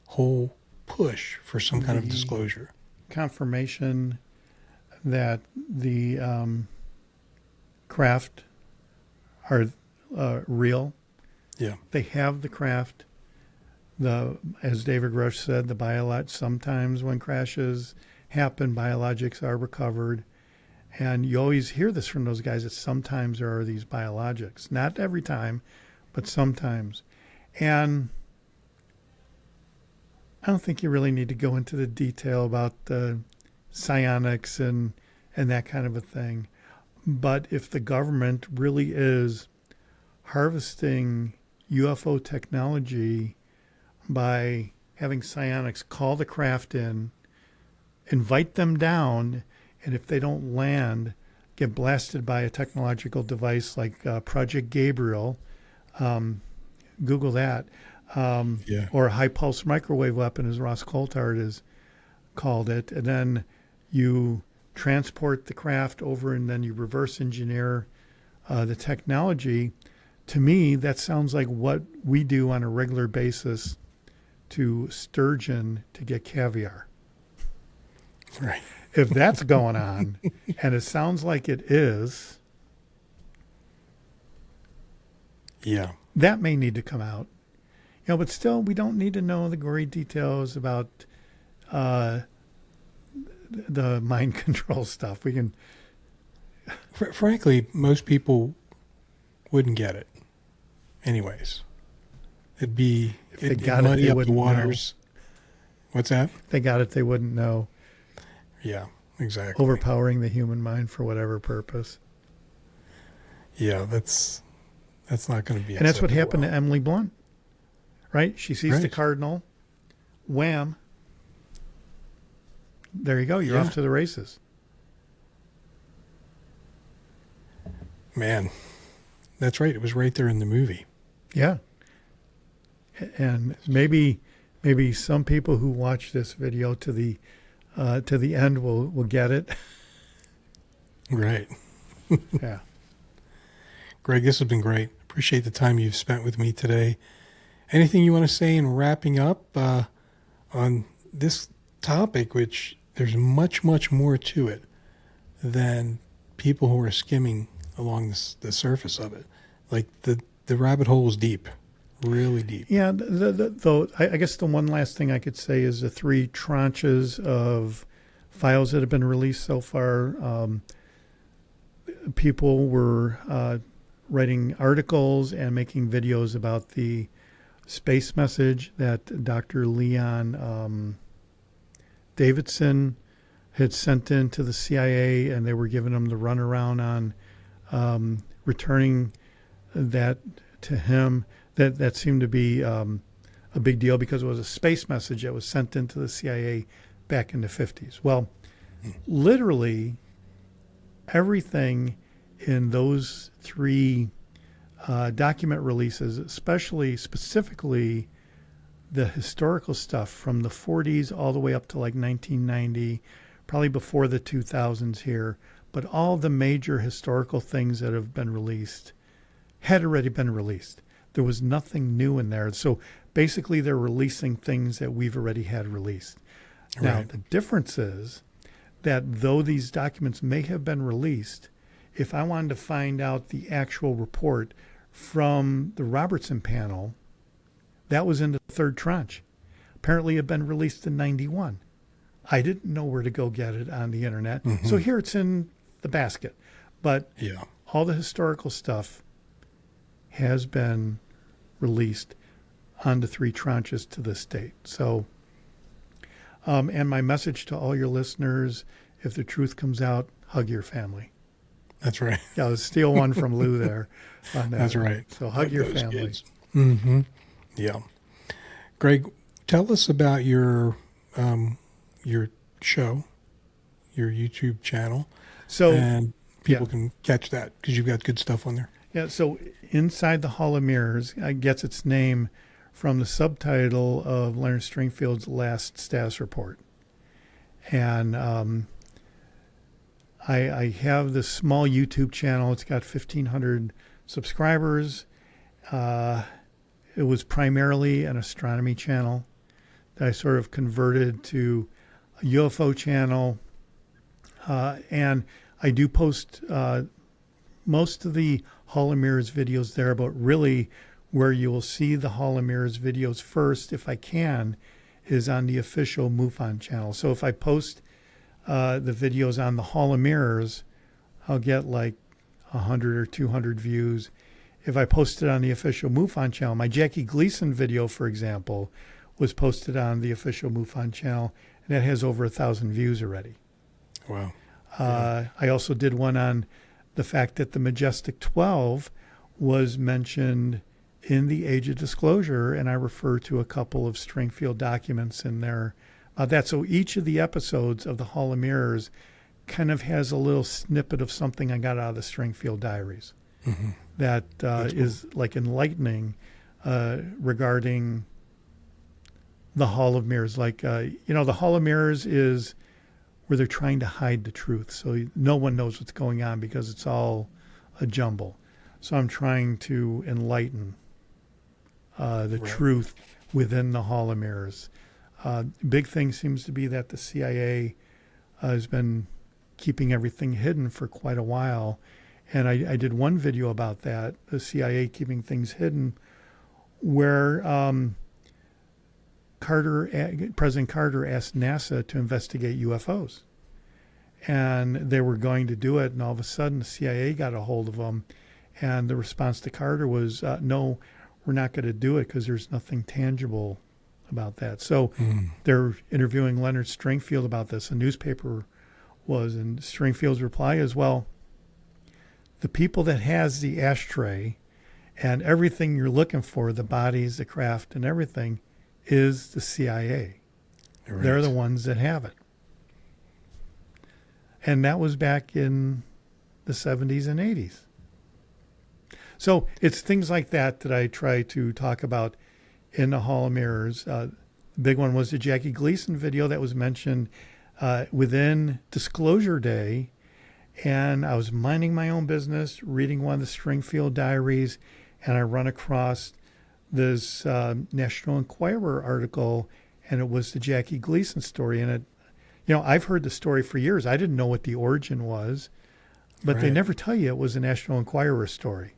whole push for some kind of disclosure? Confirmation that the craft are real. Yeah. They have the craft. As David Grush said, sometimes when crashes happen, biologics are recovered. And you always hear this from those guys that sometimes there are these biologics. Not every time, but sometimes. And I don't think you really need to go into the detail about the psionics and that kind of a thing. But if the government really is harvesting UFO technology by having psionics call the craft in, invite them down, and if they don't land, get blasted by a technological device like Project Gabriel, Google that, or a high-pulse microwave weapon, as Ross Coulthard has called it, and then you transport the craft over and then you reverse engineer the technology. To me, that sounds like what we do on a regular basis to sturgeon to get caviar. Right. If that's going on, and it sounds like it is, that may need to come out. But still, we don't need to know the gory details about the mind control stuff. We can. Frankly, most people wouldn't get it, anyways. It'd be if they got it, they wouldn't know. What's that? If they got it, they wouldn't know. Yeah, exactly. Overpowering the human mind for whatever purpose. Yeah, that's not going to be. And that's what happened to Emily Blunt, right? She sees the cardinal, wham. There you go. You're off to the races. Man, that's right. It was right there in the movie. Yeah. And maybe some people who watch this video to the end will get it. Right. Yeah. Greg, this has been great. Appreciate the time you've spent with me today. Anything you want to say in wrapping up on this topic, which there's much, much more to it than people who are skimming along the surface of it. Like the rabbit hole is deep. Really deep. Yeah, though I guess the one last thing I could say is the 3 tranches of files that have been released so far. People were writing articles and making videos about the space message that Dr. Leon Davidson had sent in to the CIA, and they were giving them the runaround on returning that to him. That seemed to be a big deal because it was a space message that was sent into the CIA back in the 50s. Well, literally everything in those three document releases, specifically the historical stuff from the 40s all the way up to like 1990, probably before the 2000s here, but all the major historical things that have been released had already been released. There was nothing new in there. So basically they're releasing things that we've already had released. Now, Right. the difference is that though these documents may have been released, if I wanted to find out the actual report from the Robertson panel, that was in the third tranche. Apparently it had been released in 91. I didn't know where to go get it on the internet. So here it's in the basket. But Yeah. all the historical stuff has been released on the three tranches to this date. So, and my message to all your listeners, if the truth comes out, hug your family. That's right. Yeah, I'll steal one from Lou there. On that. That's right. So hug your those family. kids. Mm-hmm. Yeah. Greg, tell us about your show, your YouTube channel, So and people yeah. can catch that because you've got good stuff on there. Yeah, so Inside the Hall of Mirrors gets its name from the subtitle of Leonard Stringfield's last status report. And I have this small YouTube channel. It's got 1,500 subscribers. It was primarily an astronomy channel that I sort of converted to a UFO channel. And I do post most of the Hall of Mirrors videos there, but really where you will see the Hall of Mirrors videos first, if I can, is on the official MUFON channel. So if I post the videos on the Hall of Mirrors, I'll get like 100 or 200 views. If I post it on the official MUFON channel, my Jackie Gleason video, for example, was posted on the official MUFON channel, and that has over 1,000 views already. Wow. I also did one on the fact that the Majestic 12 was mentioned in the Age of Disclosure, and I refer to a couple of Stringfield documents in there. So each of the episodes of the Hall of Mirrors kind of has a little snippet of something I got out of the Stringfield Diaries that is like enlightening regarding the Hall of Mirrors. Like, the Hall of Mirrors is where they're trying to hide the truth. So no one knows what's going on because it's all a jumble. So I'm trying to enlighten the truth within the Hall of Mirrors. Big thing seems to be that the CIA has been keeping everything hidden for quite a while. And I did one video about that, the CIA keeping things hidden, where President Carter asked NASA to investigate UFOs. And they were going to do it, and all of a sudden the CIA got a hold of them. And the response to Carter was, no, we're not going to do it because there's nothing tangible about that. So they're interviewing Leonard Stringfield about this. A newspaper was, and Stringfield's reply is, well, the people that has the ashtray and everything you're looking for, the bodies, the craft, and everything, is the CIA. Right. They're the ones that have it. And that was back in the 70s and 80s. So it's things like that that I try to talk about in the Hall of Mirrors. The big one was the Jackie Gleason video that was mentioned within Disclosure Day. And I was minding my own business, reading one of the Stringfield Diaries, and I run across this National Enquirer article, and it was the Jackie Gleason story. And I've heard the story for years. I didn't know what the origin was, but they never tell you it was a National Enquirer story.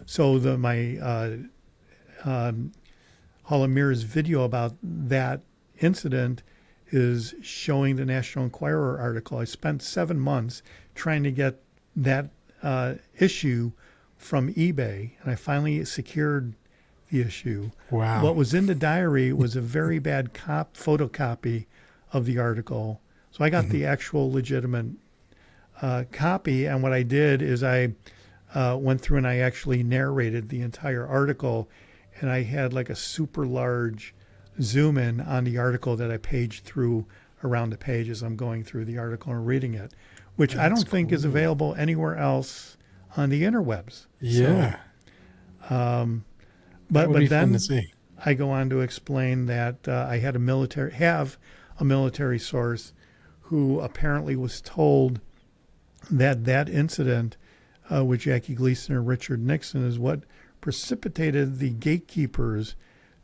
So my Hall of Mirrors video about that incident is showing the National Enquirer article. I spent 7 months trying to get that issue from eBay, and I finally secured the issue. Wow. What was in the diary was a very bad photocopy of the article, So I got the actual legitimate copy, and what I did is I went through and I actually narrated the entire article, and I had like a super large zoom in on the article that I paged through around the page as I'm going through the article and reading it, which I don't think is available anywhere else on the interwebs. Yeah. So, but fun then to see. I go on to explain that I had a military source who apparently was told that that incident with Jackie Gleason and Richard Nixon is what precipitated the gatekeepers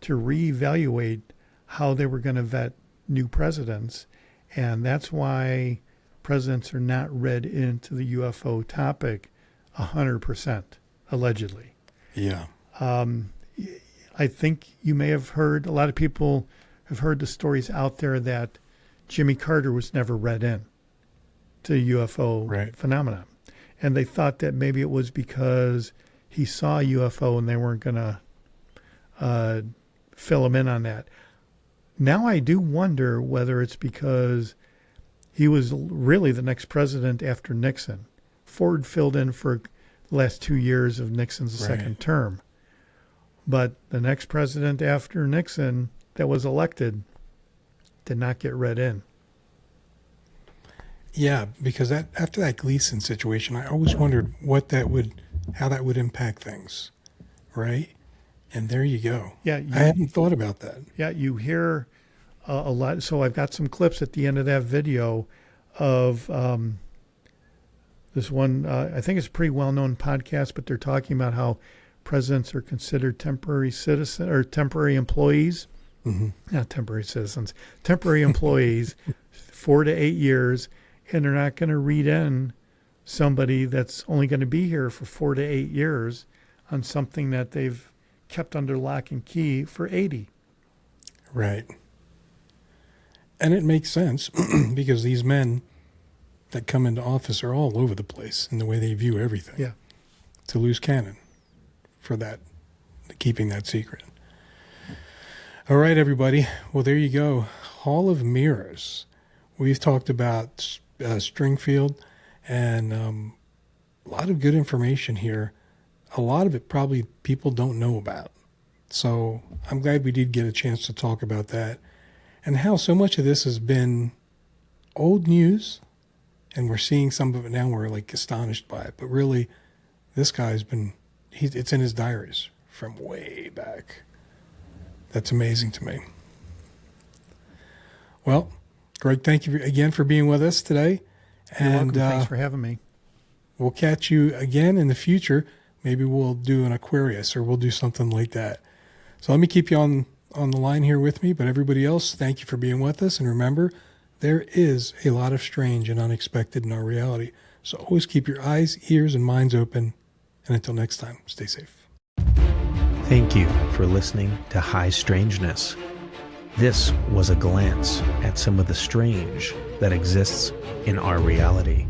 to reevaluate how they were going to vet new presidents. And that's why presidents are not read into the UFO topic 100%, allegedly. Yeah. I think you may have heard, a lot of people have heard the stories out there that Jimmy Carter was never read in to UFO phenomena. And they thought that maybe it was because he saw a UFO and they weren't going to fill him in on that. Now I do wonder whether it's because he was really the next president after Nixon. Ford filled in for the last 2 years of Nixon's second term. But the next president after Nixon that was elected did not get read in. Yeah, because after that Gleason situation, I always wondered how that would impact things, right? And there you go. I hadn't thought about that. Yeah, you hear a lot. So I've got some clips at the end of that video of this one. I think it's a pretty well-known podcast, but they're talking about how presidents are considered temporary citizens or temporary employees. Not temporary citizens, temporary employees, 4 to 8 years, and they're not going to read in somebody that's only going to be here for 4 to 8 years on something that they've kept under lock and key for 80. Right. And it makes sense because these men that come into office are all over the place in the way they view everything. Yeah. It's a loose cannon for that, keeping that secret. All right, everybody. Well, there you go. Hall of Mirrors. We've talked about Stringfield and a lot of good information here. A lot of it probably people don't know about. So I'm glad we did get a chance to talk about that and how so much of this has been old news and we're seeing some of it now. We're like astonished by it. But really, this guy's been, it's in his diaries from way back. That's amazing to me. Well, Greg, thank you again for being with us today. You're welcome. Thanks for having me. We'll catch you again in the future. Maybe we'll do an Aquarius or we'll do something like that. So let me keep you on the line here with me. But everybody else, thank you for being with us. And remember, there is a lot of strange and unexpected in our reality. So always keep your eyes, ears, and minds open. And until next time, stay safe. Thank you for listening to High Strangeness. This was a glance at some of the strange that exists in our reality.